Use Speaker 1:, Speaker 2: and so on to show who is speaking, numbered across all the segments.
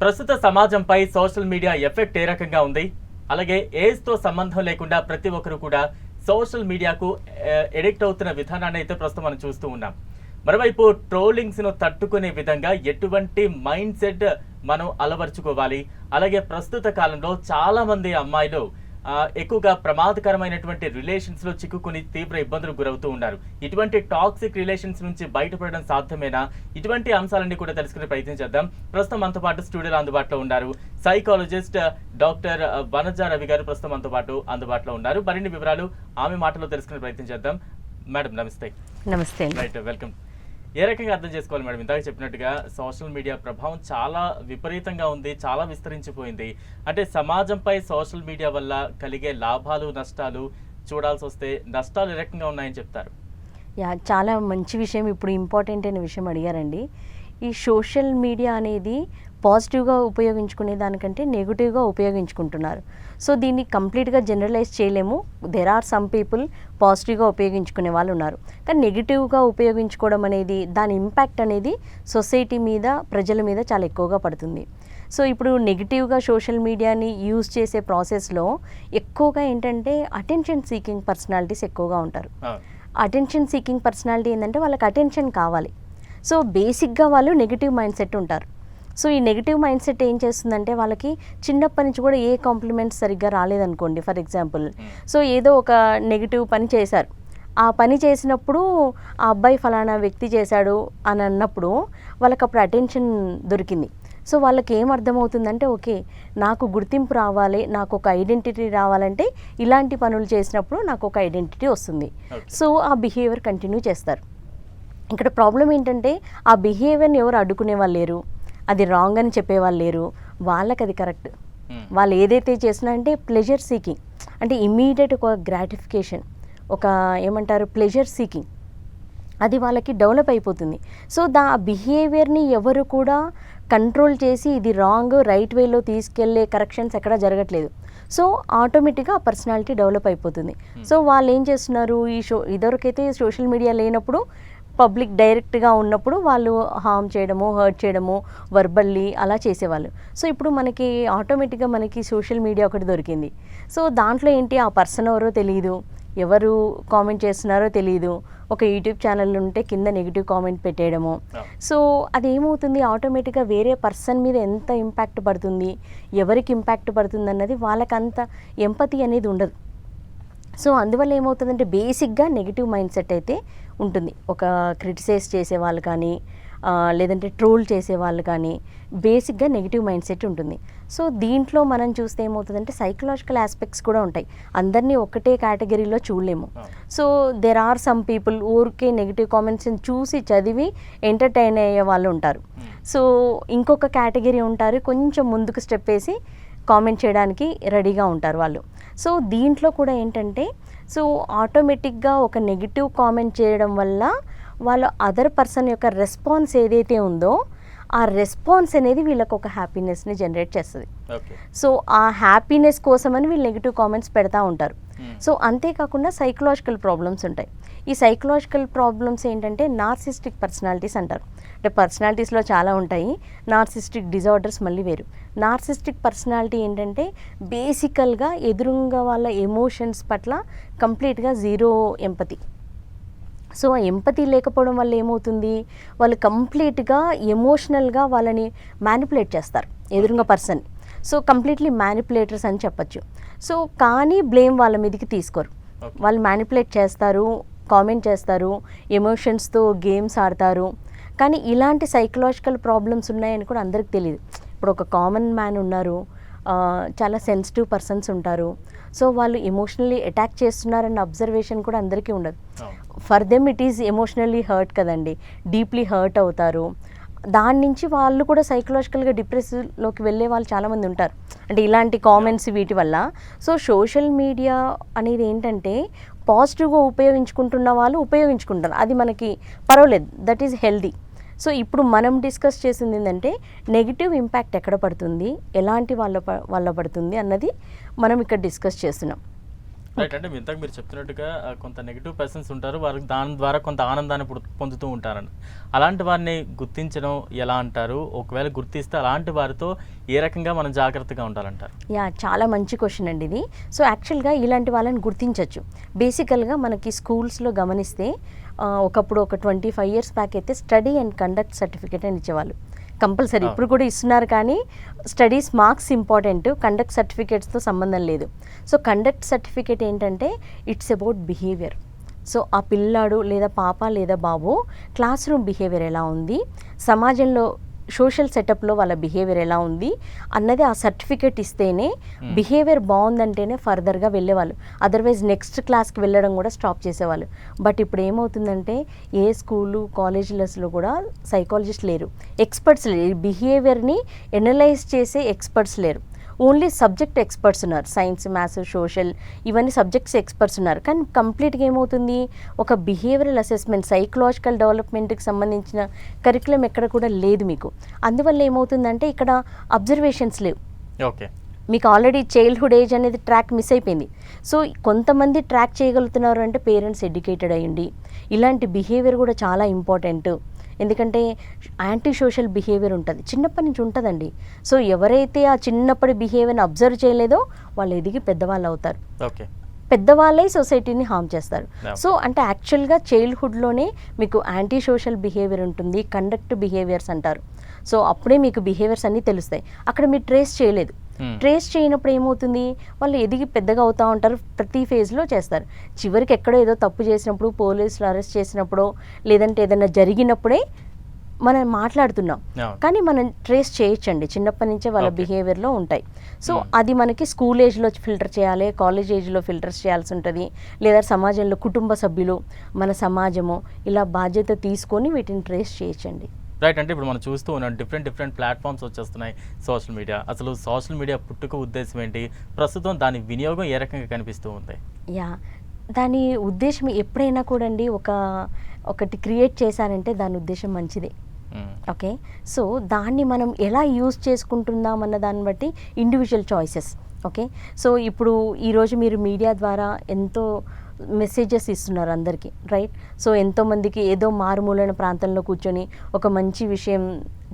Speaker 1: ప్రస్తుత సమాజంపై social media effect ఏ రకంగా ఉంది? అలాగే ఏజ్తో సంబంధం లేకుండా ప్రతి ఒక్కరు కూడా సోషల్ మీడియాకు ఎడిక్ట్ అవుతున్న విధానాన్ని అయితే ప్రస్తుతం మనం చూస్తూ ఉన్నాం. మరోవైపు ట్రోలింగ్స్ను తట్టుకునే విధంగా ఎటువంటి మైండ్ సెట్ మనం అలవర్చుకోవాలి? అలాగే ప్రస్తుత కాలంలో చాలా మంది అమ్మాయిలు ఎక్కువగా ప్రమాదకరమైనటువంటి రిలేషన్స్ లో చిక్కుకుని తీవ్ర ఇబ్బందులు గురవుతూ ఉన్నారు. ఇటువంటి టాక్సిక్ రిలేషన్స్ నుంచి బయటపడడం సాధ్యమేనా? ఇటువంటి అంశాలన్నీ కూడా తెలుసుకునే ప్రయత్నం చేద్దాం. ప్రస్తుతం మనతో పాటు స్టూడియోలో అందుబాటులో ఉన్నారు సైకాలజిస్ట్ డాక్టర్ వనజ రవి గారు. ప్రస్తుతం మనతో పాటు అందుబాటులో ఉన్నారు. మరిన్ని వివరాలు ఆమె మాటలో తెలుసుకునే ప్రయత్నం చేద్దాం. మేడం నమస్తే.
Speaker 2: నమస్తే.
Speaker 1: Right, welcome. ఏ రకంగా అర్థం చేసుకోవాలి మేడం? ఇందాక చెప్పినట్టుగా సోషల్ మీడియా ప్రభావం చాలా విపరీతంగా ఉంది, చాలా విస్తరించిపోయింది. అంటే సమాజంపై సోషల్ మీడియా వల్ల కలిగే లాభాలు నష్టాలు చూడాల్సి వస్తే నష్టాలు ఏ రకంగా ఉన్నాయని చెప్తారు?
Speaker 2: చాలా మంచి విషయం, ఇప్పుడు ఇంపార్టెంట్ అయిన విషయం అడిగారండి. ఈ సోషల్ మీడియా అనేది పాజిటివ్గా ఉపయోగించుకునే దానికంటే నెగిటివ్గా ఉపయోగించుకుంటున్నారు. సో దీన్ని కంప్లీట్గా జనరలైజ్ చేయలేము. దెర్ ఆర్ సమ్ పీపుల్ పాజిటివ్గా ఉపయోగించుకునే వాళ్ళు ఉన్నారు, కానీ నెగిటివ్గా ఉపయోగించుకోవడం అనేది దాని ఇంపాక్ట్ అనేది సొసైటీ మీద, ప్రజల మీద చాలా ఎక్కువగా పడుతుంది. సో ఇప్పుడు నెగిటివ్గా సోషల్ మీడియాని యూజ్ చేసే ప్రాసెస్లో ఎక్కువగా ఏంటంటే అటెన్షన్ సీకింగ్ పర్సనాలిటీస్ ఎక్కువగా ఉంటారు. అటెన్షన్ సీకింగ్ పర్సనాలిటీ ఏంటంటే వాళ్ళకి అటెన్షన్ కావాలి. సో బేసిక్గా వాళ్ళు నెగిటివ్ మైండ్ సెట్ ఉంటారు. సో ఈ నెగిటివ్ మైండ్ సెట్ ఏం చేస్తుందంటే వాళ్ళకి చిన్నప్పటి నుంచి కూడా ఏ కాంప్లిమెంట్స్ సరిగ్గా రాలేదనుకోండి, ఫర్ ఎగ్జాంపుల్, సో ఏదో ఒక నెగిటివ్ పని చేశారు. ఆ పని చేసినప్పుడు ఆ అబ్బాయి ఫలానా వ్యక్తి చేశాడు అని అన్నప్పుడు వాళ్ళకి అప్పుడు అటెన్షన్ దొరికింది. సో వాళ్ళకి ఏం అర్థమవుతుందంటే, ఓకే నాకు గుర్తింపు రావాలి, నాకు ఒక ఐడెంటిటీ రావాలంటే ఇలాంటి పనులు చేసినప్పుడు నాకు ఒక ఐడెంటిటీ వస్తుంది. సో ఆ బిహేవియర్ కంటిన్యూ చేస్తారు. ఇక్కడ ప్రాబ్లం ఏంటంటే ఆ బిహేవియర్ని ఎవరు అడ్డుకునే వాళ్ళు లేరు, అది రాంగ్ అని చెప్పేవాళ్ళు లేరు, వాళ్ళకి అది కరెక్ట్. వాళ్ళు ఏదైతే చేసినా అంటే ప్లెజర్ సీకింగ్, అంటే ఇమ్మీడియట్ ఒక గ్రాటిఫికేషన్, ఒక ఏమంటారు ప్లెజర్ సీకింగ్, అది వాళ్ళకి డెవలప్ అయిపోతుంది. సో బిహేవియర్ని ఎవరు కూడా కంట్రోల్ చేసి ఇది రాంగ్ రైట్ వేలో తీసుకెళ్లే కరెక్షన్స్ ఎక్కడా జరగట్లేదు. సో ఆటోమేటిక్గా ఆ పర్సనాలిటీ డెవలప్ అయిపోతుంది. సో వాళ్ళు ఏం చేస్తున్నారు, ఇదివరకైతే సోషల్ మీడియా లేనప్పుడు పబ్లిక్ డైరెక్ట్గా ఉన్నప్పుడు వాళ్ళు హార్మ్ చేయడము, హర్ట్ చేయడము, వర్బల్లీ అలా చేసేవాళ్ళు. సో ఇప్పుడు మనకి ఆటోమేటిక్గా మనకి సోషల్ మీడియా ఒకటి దొరికింది. సో దాంట్లో ఏంటి, ఆ పర్సన్ ఎవరో తెలియదు, ఎవరు కామెంట్ చేస్తున్నారో తెలియదు, ఒక యూట్యూబ్ ఛానల్ ఉంటే కింద నెగిటివ్ కామెంట్ పెట్టేయడము. సో అది ఏమవుతుంది, ఆటోమేటిక్గా వేరే పర్సన్ మీద ఎంత ఇంపాక్ట్ పడుతుంది, ఎవరికి ఇంపాక్ట్ పడుతుంది అన్నది వాళ్ళకి అంత ఎంపతి అనేది ఉండదు. సో అందువల్ల ఏమవుతుందంటే బేసిక్గా నెగిటివ్ మైండ్ సెట్ అయితే ఉంటుంది. ఒక క్రిటిసైజ్ చేసేవాళ్ళు కానీ లేదంటే ట్రోల్ చేసేవాళ్ళు కానీ బేసిక్గా నెగిటివ్ మైండ్ సెట్ ఉంటుంది. సో దీంట్లో మనం చూస్తే ఏమవుతుందంటే సైకలాజికల్ ఆస్పెక్ట్స్ కూడా ఉంటాయి. అందరినీ ఒకటే కేటగిరీలో చూడలేము. So there are some people ఊరికే నెగిటివ్ కామెంట్స్ని చూసి చదివి ఎంటర్టైన్ అయ్యే వాళ్ళు ఉంటారు. సో ఇంకొక కేటగిరీ ఉంటారు, కొంచెం ముందుకు స్టెప్ వేసి కామెంట్ చేయడానికి రెడీగా ఉంటారు వాళ్ళు. సో దీంట్లో కూడా ఏంటంటే, సో ఆటోమేటిక్గా ఒక నెగిటివ్ కామెంట్ చేయడం వల్ల వాళ్ళ అదర్ పర్సన్ యొక్క రెస్పాన్స్ ఏదైతే ఉందో ఆ రెస్పాన్స్ అనేది వీళ్ళకి ఒక హ్యాపీనెస్ని జనరేట్ చేస్తుంది. సో ఆ హ్యాపీనెస్ కోసమని వీళ్ళు నెగిటివ్ కామెంట్స్ పెడతా ఉంటారు. సో అంతేకాకుండా సైకలాజికల్ ప్రాబ్లమ్స్ ఉంటాయి. ఈ సైకలాజికల్ ప్రాబ్లమ్స్ ఏంటంటే నార్సిస్టిక్ పర్సనాలిటీస్ అంటారు. అంటే పర్సనాలిటీస్లో చాలా ఉంటాయి, నార్సిస్టిక్ డిజార్డర్స్ మళ్ళీ వేరు. నార్సిస్టిక్ పర్సనాలిటీ ఏంటంటే బేసికల్గా ఎదురుగా వాళ్ళ ఎమోషన్స్ పట్ల కంప్లీట్గా జీరో ఎంపతి. సో ఆ ఎంపతి లేకపోవడం వల్ల ఏమవుతుంది, వాళ్ళు కంప్లీట్గా ఎమోషనల్గా వాళ్ళని మ్యానిపులేట్ చేస్తారు ఎదురుగా పర్సన్. సో కంప్లీట్లీ మ్యానిపులేటర్స్ అని చెప్పచ్చు. సో కానీ బ్లేమ్ వాళ్ళ మీదకి తీసుకోరు. వాళ్ళు మ్యానిపులేట్ చేస్తారు, కామెంట్ చేస్తారు, ఎమోషన్స్తో గేమ్స్ ఆడతారు. కానీ ఇలాంటి సైకలాజికల్ ప్రాబ్లమ్స్ ఉన్నాయని కూడా అందరికి తెలియదు. ఇప్పుడు ఒక కామన్ మ్యాన్ ఉన్నారు, చాలా సెన్సిటివ్ పర్సన్స్ ఉంటారు. సో వాళ్ళు ఎమోషనల్లీ అటాక్ చేస్తున్నారన్న అబ్జర్వేషన్ కూడా అందరికీ ఉండదు. For them it is emotionally hurt కదండి, డీప్లీ హర్ట్ అవుతారు. దాని నుంచి వాళ్ళు కూడా సైకలాజికల్గా డిప్రెషన్లోకి వెళ్ళే వాళ్ళు చాలామంది ఉంటారు, అంటే ఇలాంటి కామెంట్స్ వీటి వల్ల. సో సోషల్ మీడియా అనేది ఏంటంటే పాజిటివ్గా ఉపయోగించుకుంటున్న వాళ్ళు ఉపయోగించుకుంటారు, అది మనకి పర్వాలేదు, దట్ ఈజ్ హెల్దీ. సో ఇప్పుడు మనం డిస్కస్ చేసింది ఏంటంటే నెగిటివ్ ఇంపాక్ట్ ఎక్కడ పడుతుంది, ఎలాంటి వాళ్ళ పడుతుంది అన్నది మనం ఇక్కడ డిస్కస్ చేస్తున్నాం.
Speaker 1: రైట్. అంటే ఇంతకు మీరు చెప్తున్నట్టుగా కొంత నెగిటివ్ పర్సన్స్ ఉంటారు, వారికి దాని ద్వారా కొంత ఆనందాన్ని పొందుతూ ఉంటారని. అలాంటి వారిని గుర్తించడం ఎలా అంటారు? ఒకవేళ గుర్తిస్తే అలాంటి వారితో ఏ రకంగా మనం జాగ్రత్తగా ఉండాలంటారు?
Speaker 2: చాలా మంచి క్వశ్చన్ అండి ఇది. సో యాక్చువల్గా ఇలాంటి వాళ్ళని గుర్తించవచ్చు. బేసికల్గా మనకి స్కూల్స్లో గమనిస్తే ఒకప్పుడు ఒక 25 years బ్యాక్ అయితే స్టడీ అండ్ కండక్ట్ సర్టిఫికేట్ అని ఇచ్చేవాళ్ళు కంపల్సరీ. ఇప్పుడు కూడా ఇస్తున్నారు, కానీ స్టడీస్ మార్క్స్ ఇంపార్టెంట్, కండక్ట్ సర్టిఫికేట్స్తో సంబంధం లేదు. సో కండక్ట్ సర్టిఫికేట్ ఏంటంటే ఇట్స్ అబౌట్ బిహేవియర్. సో ఆ పిల్లాడు లేదా పాప లేదా బాబు క్లాస్ రూమ్ బిహేవియర్ ఎలా ఉంది, సమాజంలో సోషల్ సెటప్లో వాళ్ళ బిహేవియర్ ఎలా ఉంది అన్నది ఆ సర్టిఫికేట్ ఇస్తేనే, బిహేవియర్ బాగుందంటేనే ఫర్దర్గా వెళ్ళేవాళ్ళు. అదర్వైజ్ నెక్స్ట్ క్లాస్కి వెళ్ళడం కూడా స్టాప్ చేసేవాళ్ళు. బట్ ఇప్పుడు ఏమవుతుందంటే ఏ స్కూలు కాలేజీలలో కూడా సైకాలజిస్ట్ లేరు, ఎక్స్పర్ట్స్ లేరు, బిహేవియర్ని ఎనలైజ్ చేసే ఎక్స్పర్ట్స్ లేరు. ఓన్లీ సబ్జెక్ట్ ఎక్స్పర్ట్స్ ఉన్నారు. సైన్స్, మ్యాథ్స్, సోషల్ ఇవన్నీ సబ్జెక్ట్స్ ఎక్స్పర్ట్స్ ఉన్నారు. కానీ కంప్లీట్గా ఏమవుతుంది, ఒక బిహేవియరల్ అసెస్మెంట్, సైకలాజికల్ డెవలప్మెంట్కి సంబంధించిన కరికులం ఎక్కడ కూడా లేదు మీకు. అందువల్ల ఏమవుతుందంటే ఇక్కడ అబ్జర్వేషన్స్ లేవు.
Speaker 1: ఓకే,
Speaker 2: మీకు ఆల్రెడీ చైల్డ్హుడ్ ఏజ్ అనేది ట్రాక్ మిస్ అయిపోయింది. సో కొంతమంది ట్రాక్ చేయగలుగుతున్నారు అంటే పేరెంట్స్ ఎడ్యుకేటెడ్ అయ్యండి. ఇలాంటి బిహేవియర్ కూడా చాలా ఇంపార్టెంట్. ఎందుకంటే యాంటీ సోషల్ బిహేవియర్ ఉంటుంది, చిన్నప్పటి నుంచి ఉంటుందండి. సో ఎవరైతే ఆ చిన్నప్పటి బిహేవియర్ని అబ్జర్వ్ చేయలేదో వాళ్ళు ఎదిగి పెద్దవాళ్ళు అవుతారు.
Speaker 1: ఓకే,
Speaker 2: పెద్దవాళ్ళే సొసైటీని హార్మ్ చేస్తారు. సో అంటే యాక్చువల్గా చైల్డ్హుడ్లోనే మీకు యాంటీ సోషల్ బిహేవియర్ ఉంటుంది, కండక్ట్ బిహేవియర్స్ అంటారు. సో అప్పుడే మీకు బిహేవియర్స్ అన్నీ తెలుస్తాయి. అక్కడ మీరు ట్రేస్ చేయలేదు. ట్రేస్ చేయనప్పుడు ఏమవుతుంది, వాళ్ళు ఎదిగి పెద్దగా అవుతూ ఉంటారు, ప్రతి ఫేజ్లో చేస్తారు. చివరికి ఎక్కడో ఏదో తప్పు చేసినప్పుడు, పోలీసులు అరెస్ట్ చేసినప్పుడు, లేదంటే ఏదైనా జరిగినప్పుడే మనం మాట్లాడుతున్నాం. కానీ మనం ట్రేస్ చేయొచ్చండి, చిన్నప్పటి నుంచే వాళ్ళ బిహేవియర్లో ఉంటాయి. సో అది మనకి స్కూల్ ఏజ్లో ఫిల్టర్ చేయాలి, కాలేజ్ ఏజ్లో ఫిల్టర్స్ చేయాల్సి ఉంటుంది, లేదా సమాజంలో కుటుంబ సభ్యులు, మన సమాజము ఇలా బాధ్యత తీసుకొని వీటిని ట్రేస్ చేయొచ్చండి.
Speaker 1: రైట్. అంటే ఇప్పుడు మనం చూస్తూ ఉన్నాం డిఫరెంట్ ప్లాట్ఫామ్స్ వచ్చేస్తున్నాయి సోషల్ మీడియా. అసలు సోషల్ మీడియా పుట్టుక ఉద్దేశం ఏంటి, ప్రస్తుతం దాని వినియోగం ఏ రకంగా కనిపిస్తూ ఉంది?
Speaker 2: దాని ఉద్దేశం ఎప్పుడైనా కూడా అండి, ఒకటి క్రియేట్ చేశారంటే దాని ఉద్దేశం మంచిదే. ఓకే, సో దాన్ని మనం ఎలా యూజ్ చేసుకుంటున్నాం అన్న దాన్ని బట్టి ఇండివిజువల్ చాయిసెస్. ఓకే, సో ఇప్పుడు ఈరోజు మీరు మీడియా ద్వారా ఎంతో మెసేజెస్ ఇస్తున్నారు అందరికీ, రైట్? సో ఎంతోమందికి ఏదో మారుమూలన ప్రాంతంలో కూర్చొని ఒక మంచి విషయం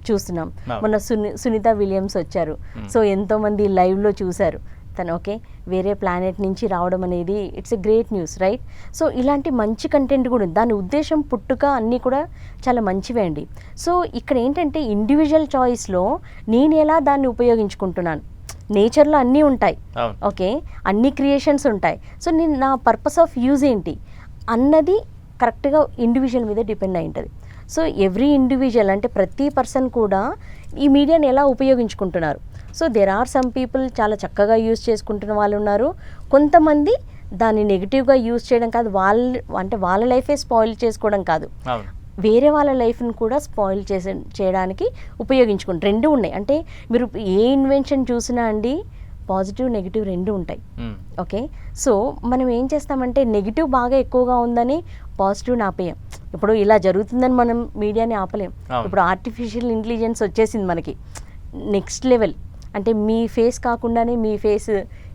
Speaker 2: చూస్తున్నాం. మొన్న సునీత విలియమ్స్ వచ్చారు. సో ఎంతోమంది లైవ్లో చూశారు తను. ఓకే, వేరే ప్లానెట్ నుంచి రావడం అనేది it's a great news, right? So ఇలాంటి మంచి కంటెంట్ కూడా ఉంది. దాని ఉద్దేశం, పుట్టుక అన్నీ కూడా చాలా మంచివే అండి. సో ఇక్కడ ఏంటంటే ఇండివిజువల్ చాయిస్లో నేను ఎలా దాన్ని ఉపయోగించుకుంటున్నాను. నేచర్లో అన్నీ ఉంటాయి, ఓకే, అన్ని క్రియేషన్స్ ఉంటాయి. సో నేను నా పర్పస్ ఆఫ్ యూజ్ ఏంటి అన్నది కరెక్ట్గా ఇండివిజువల్ మీద డిపెండ్ అయి ఉంటుంది. సో ఎవ్రీ ఇండివిజువల్ అంటే ప్రతి పర్సన్ కూడా ఈ మీడియాని ఎలా ఉపయోగించుకుంటున్నారు. So there are some people చాలా చక్కగా యూజ్ చేసుకుంటున్న వాళ్ళు ఉన్నారు. కొంతమంది దాన్ని నెగిటివ్గా యూజ్ చేయడం కాదు, వాళ్ళ లైఫే స్పాయిల్ చేసుకోవడం కాదు, వేరే వాళ్ళ లైఫ్ని కూడా స్పాయిల్ చేయడానికి ఉపయోగించుకుంటారు. రెండు ఉన్నాయి. అంటే మీరు ఏ ఇన్వెన్షన్ చూసినా అండి పాజిటివ్ నెగిటివ్ రెండు ఉంటాయి. ఓకే, సో మనం ఏం చేస్తామంటే నెగిటివ్ బాగా ఎక్కువగా ఉందని పాజిటివ్ని ఆపేయం. ఇప్పుడు ఇలా జరుగుతుందని మనం మీడియాని ఆపలేం. ఇప్పుడు ఆర్టిఫిషియల్ ఇంటెలిజెన్స్ వచ్చేసింది మనకి నెక్స్ట్ లెవెల్. అంటే మీ ఫేస్ కాకుండానే మీ ఫేస్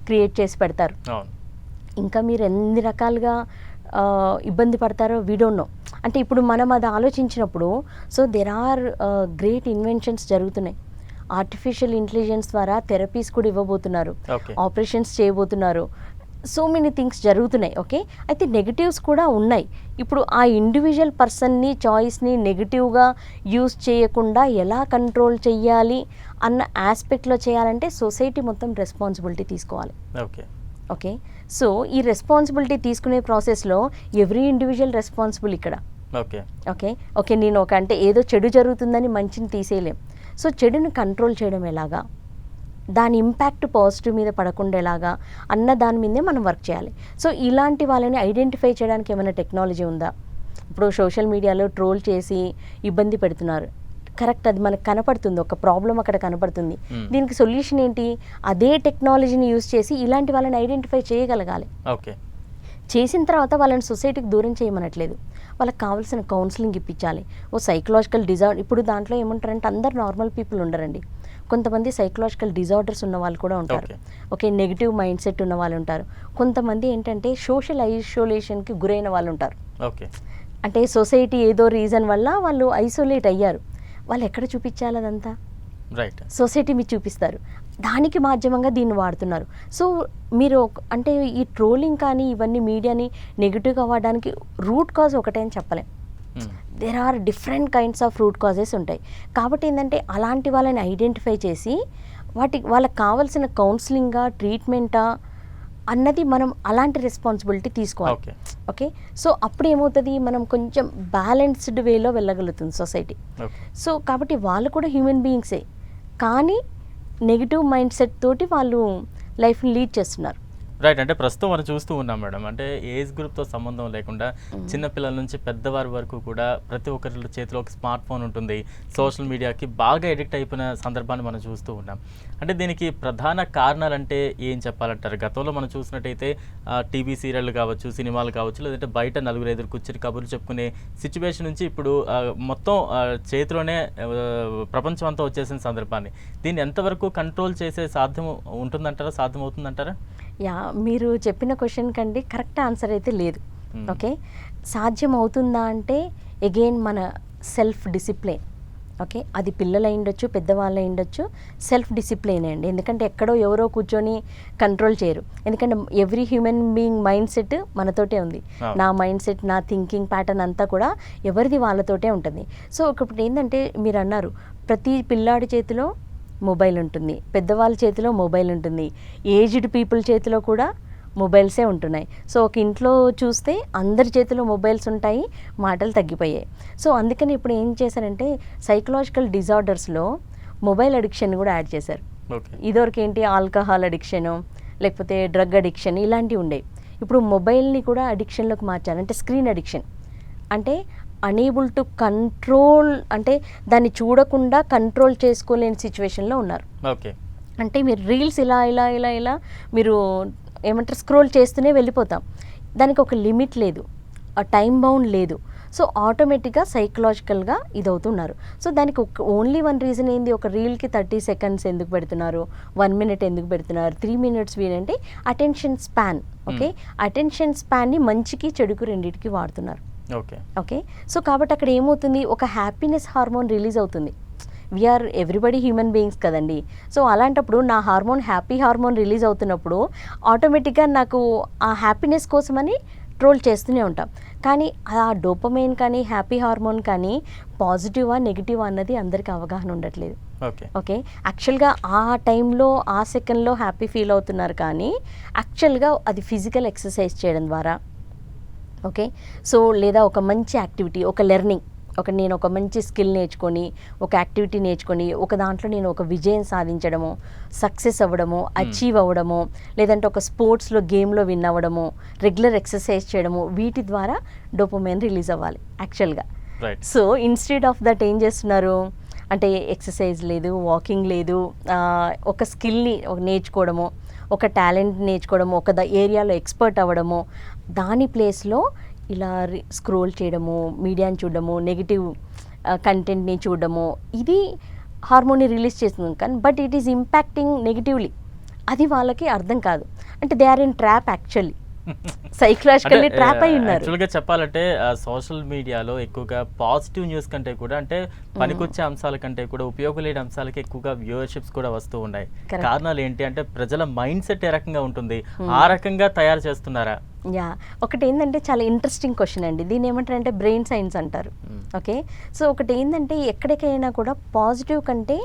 Speaker 2: క్రియేట్ చేసి పెడతారు. ఇంకా మీరు ఎన్ని రకాలుగా ఇబ్బంది పడతారో వీ డోంట్ నో. అంటే ఇప్పుడు మనం అది ఆలోచించినప్పుడు so there are great inventions జరుగుతున్నాయి. ఆర్టిఫిషియల్ ఇంటెలిజెన్స్ ద్వారా థెరపీస్ కూడా ఇవ్వబోతున్నారు, ఆపరేషన్స్ చేయబోతున్నారు. సో మెనీ థింగ్స్ జరుగుతున్నాయి. ఓకే, అయితే నెగిటివ్స్ కూడా ఉన్నాయి. ఇప్పుడు ఆ ఇండివిజువల్ పర్సన్ని, చాయిస్ని నెగిటివ్గా యూజ్ చేయకుండా ఎలా కంట్రోల్ చెయ్యాలి అన్న ఆస్పెక్ట్లో చేయాలంటే సొసైటీ మొత్తం రెస్పాన్సిబిలిటీ తీసుకోవాలి. ఓకే, సో ఈ రెస్పాన్సిబిలిటీ తీసుకునే ప్రాసెస్లో ఎవ్రీ ఇండివిజువల్ రెస్పాన్సిబుల్ ఇక్కడ. ఓకే, నేను అంటే ఏదో చెడు జరుగుతుందని మంచిని తీసేయలేం. సో చెడుని కంట్రోల్ చేయడం ఎలాగా, దాని ఇంపాక్ట్ పాజిటివ్ మీద పడకుండా ఎలాగా అన్న దాని మీదే మనం వర్క్ చేయాలి. సో ఇలాంటి వాళ్ళని ఐడెంటిఫై చేయడానికి ఏమైనా టెక్నాలజీ ఉందా? ఇప్పుడు సోషల్ మీడియాలో ట్రోల్ చేసి ఇబ్బంది పెడుతున్నారు, కరెక్ట్, అది మనకు కనపడుతుంది, ఒక ప్రాబ్లం అక్కడ కనపడుతుంది. దీనికి సొల్యూషన్ ఏంటి? అదే టెక్నాలజీని యూజ్ చేసి ఇలాంటి వాళ్ళని ఐడెంటిఫై చేయగలగాలి. చేసిన తర్వాత వాళ్ళని సొసైటీకి దూరం చేయమనట్లేదు, వాళ్ళకి కావాల్సిన కౌన్సిలింగ్ ఇప్పించాలి. ఓ సైకలాజికల్ డిజార్డర్, ఇప్పుడు దాంట్లో ఏమంటారంటే అందరు నార్మల్ పీపుల్ ఉండరండి, కొంతమంది సైకలాజికల్ డిజార్డర్స్ ఉన్న వాళ్ళు కూడా ఉంటారు. ఓకే, నెగిటివ్ మైండ్ సెట్ ఉన్న వాళ్ళు ఉంటారు. కొంతమంది ఏంటంటే సోషల్ ఐసోలేషన్కి గురైన వాళ్ళు ఉంటారు.
Speaker 1: ఓకే,
Speaker 2: అంటే సొసైటీ ఏదో రీజన్ వల్ల వాళ్ళు ఐసోలేట్ అయ్యారు. వాళ్ళు ఎక్కడ చూపించాలి అదంతా?
Speaker 1: రైట్,
Speaker 2: సొసైటీ మీరు చూపిస్తారు, దానికి మాధ్యమంగా దీన్ని వాడుతున్నారు. సో మీరు అంటే ఈ ట్రోలింగ్ కానీ ఇవన్నీ మీడియాని నెగిటివ్గా వాడడానికి రూట్ కాజ్ ఒకటే అని చెప్పలేం. There are different kinds of root causes ఉంటాయి. కాబట్టి ఏంటంటే అలాంటి వాళ్ళని ఐడెంటిఫై చేసి వాళ్ళకి కావాల్సిన కౌన్సిలింగా, ట్రీట్మెంటా అన్నది మనం అలాంటి రెస్పాన్సిబిలిటీ తీసుకోవాలి. ఓకే, సో అప్పుడు ఏమవుతుంది, మనం కొంచెం బ్యాలెన్స్డ్ వేలో వెళ్ళగలుగుతుంది సొసైటీ. సో కాబట్టి వాళ్ళు కూడా హ్యూమన్ బీయింగ్సే, కానీ నెగిటివ్ మైండ్ సెట్ తోటి వాళ్ళు లైఫ్ని లీడ్ చేస్తున్నారు.
Speaker 1: రైట్, అంటే ప్రస్తుతం మనం చూస్తూ ఉన్నాం మేడం, అంటే ఏజ్ గ్రూప్తో సంబంధం లేకుండా చిన్నపిల్లల నుంచి పెద్దవారి వరకు కూడా ప్రతి ఒక్కరి చేతిలో ఒక స్మార్ట్ ఫోన్ ఉంటుంది. సోషల్ మీడియాకి బాగా ఎడిక్ట్ అయిపోయిన సందర్భాన్ని మనం చూస్తూ ఉన్నాం. అంటే దీనికి ప్రధాన కారణాలు అంటే ఏం చెప్పాలంటారు? గతంలో మనం చూసినట్టయితే టీవీ సీరియళ్ళు కావచ్చు, సినిమాలు కావచ్చు, లేదంటే బయట నలుగురు ఎదురు కూర్చొని కబుర్లు చెప్పుకునే సిచ్యువేషన్ నుంచి ఇప్పుడు మొత్తం చేతిలోనే ప్రపంచం అంతా వచ్చేసిన సందర్భాన్ని దీన్ని ఎంతవరకు కంట్రోల్ చేసే సాధ్యం ఉంటుందంటారా, సాధ్యమవుతుందంటారా?
Speaker 2: యా, మీరు చెప్పిన క్వశ్చన్ కండి కరెక్ట్ ఆన్సర్ అయితే లేదు. ఓకే, సాధ్యం అవుతుందా అంటే అగైన్ మన సెల్ఫ్ డిసిప్లిన్. ఓకే, అది పిల్లలు అయ్యుండొచ్చు, పెద్దవాళ్ళు అయ్యుండొచ్చు, సెల్ఫ్ డిసిప్లిన్ అండి. ఎందుకంటే ఎక్కడో ఎవరో కూర్చొని కంట్రోల్ చేయరు. ఎందుకంటే every human being mindset మనతోటే ఉంది. నా మైండ్ సెట్, నా థింకింగ్ ప్యాటర్న్ అంతా కూడా ఎవరిది వాళ్ళతోటే ఉంటుంది. సో ఒకప్పుడు ఏంటంటే మీరు అన్నారు, ప్రతి పిల్లాడి చేతిలో మొబైల్ ఉంటుంది, పెద్దవాళ్ళ చేతిలో మొబైల్ ఉంటుంది, ఏజ్డ్ పీపుల్ చేతిలో కూడా మొబైల్సే ఉంటున్నాయి. సో ఒక ఇంట్లో చూస్తే అందరి చేతిలో మొబైల్స్ ఉంటాయి, మాటలు తగ్గిపోయాయి. సో అందుకని ఇప్పుడు ఏం చేశారంటే సైకలాజికల్ డిజార్డర్స్లో మొబైల్ అడిక్షన్ కూడా యాడ్ చేశారు. ఇదివరకు ఏంటి, ఆల్కహాల్ అడిక్షను, లేకపోతే డ్రగ్ అడిక్షన్ ఇలాంటివి ఉండేవి. ఇప్పుడు మొబైల్ని కూడా అడిక్షన్లోకి మార్చారు. అంటే స్క్రీన్ అడిక్షన్, అంటే అనేబుల్ టు కంట్రోల్, అంటే దాన్ని చూడకుండా కంట్రోల్ చేసుకోలేని సిచ్యువేషన్లో ఉన్నారు.
Speaker 1: ఓకే,
Speaker 2: అంటే మీరు రీల్స్ ఇలా ఇలా ఇలా ఇలా మీరు ఏమంటారు స్క్రోల్ చేస్తూనే వెళ్ళిపోతాం. దానికి ఒక లిమిట్ లేదు, ఆ టైం బౌండ్ లేదు. సో ఆటోమేటిక్గా సైకలాజికల్గా ఇదవుతున్నారు. సో దానికి ఓన్లీ వన్ రీజన్ ఏంది, ఒక రీల్కి 30 సెకండ్స్ ఎందుకు పెడుతున్నారు, 1 మినిట్ ఎందుకు పెడుతున్నారు, 3 మినిట్స్ వీడంటే అటెన్షన్ స్పాన్. ఓకే, అటెన్షన్ స్పాన్ని మంచికి చెడుకు రెండింటికి వాడుతున్నారు. ఓకే, సో కాబట్టి అక్కడ ఏమవుతుంది, ఒక హ్యాపీనెస్ హార్మోన్ రిలీజ్ అవుతుంది. వీఆర్ ఎవ్రీబడి హ్యూమన్ బీయింగ్స్ కదండి. సో అలాంటప్పుడు నా హార్మోన్, హ్యాపీ హార్మోన్ రిలీజ్ అవుతున్నప్పుడు ఆటోమేటిక్గా నాకు ఆ హ్యాపీనెస్ కోసమని ట్రోల్ చేస్తూనే ఉంటాం. కానీ ఆ డోపమైన్ కానీ హ్యాపీ హార్మోన్ కానీ పాజిటివా నెగిటివా అన్నది అందరికీ అవగాహన ఉండట్లేదు. ఓకే, యాక్చువల్గా ఆ టైంలో ఆ సెకండ్లో హ్యాపీ ఫీల్ అవుతున్నారు, కానీ యాక్చువల్గా అది ఫిజికల్ ఎక్సర్సైజ్ చేయడం ద్వారా, ఓకే, సో లేదా ఒక మంచి యాక్టివిటీ, ఒక లెర్నింగ్, నేను ఒక మంచి స్కిల్ నేర్చుకొని, ఒక యాక్టివిటీ నేర్చుకొని, ఒక దాంట్లో నేను ఒక విజయం సాధించడము, సక్సెస్ అవ్వడము, అచీవ్ అవ్వడము, లేదంటే ఒక స్పోర్ట్స్లో గేమ్లో విన్ అవ్వడము, రెగ్యులర్ ఎక్సర్సైజ్ చేయడము, వీటి ద్వారా డోపమైన్ రిలీజ్ అవ్వాలి యాక్చువల్గా. సో ఇన్స్టెడ్ ఆఫ్ దట్ ఏం చేస్తున్నారు అంటే ఎక్సర్సైజ్ లేదు, వాకింగ్ లేదు, ఒక స్కిల్ని నేర్చుకోవడము, ఒక టాలెంట్ నేర్చుకోవడము, ఒక ఏరియాలో ఎక్స్పర్ట్ అవ్వడము, దాని ప్లేస్లో ఇలా స్క్రోల్ చేయడము, మీడియాని చూడడము, నెగిటివ్ కంటెంట్ని చూడడము, ఇది హార్మోన్ని రిలీజ్ చేస్తుంది. కానీ but it is impacting negatively, అది వాళ్ళకి అర్థం కాదు. అంటే they are in trap, actually psychologically trap అయి ఉన్నారు.
Speaker 1: యాక్చువల్గా చెప్పాలంటే సోషల్ మీడియాలో ఎక్కువగా పాజిటివ్ న్యూస్ కంటే కూడా, అంటే పనికొచ్చే అంశాల కంటే కూడా ఉపయోగం లేని అంశాలకి ఎక్కువగా వ్యూవర్షిప్స్ కూడా వస్తూ ఉన్నాయి. కారణాలు ఏంటి అంటే ప్రజల మైండ్ సెట్ ఏ రకంగా ఉంటుంది, ఆ రకంగా తయారు చేస్తున్నారా?
Speaker 2: యా, ఒకటి ఏంటంటే చాలా ఇంట్రెస్టింగ్ క్వశ్చన్ అండి. దీన్ని ఏమంటారంటే బ్రెయిన్ సైన్స్ అంటారు. ఓకే, సో ఒకటి ఏంటంటే ఎక్కడికైనా కూడా పాజిటివ్ కంటే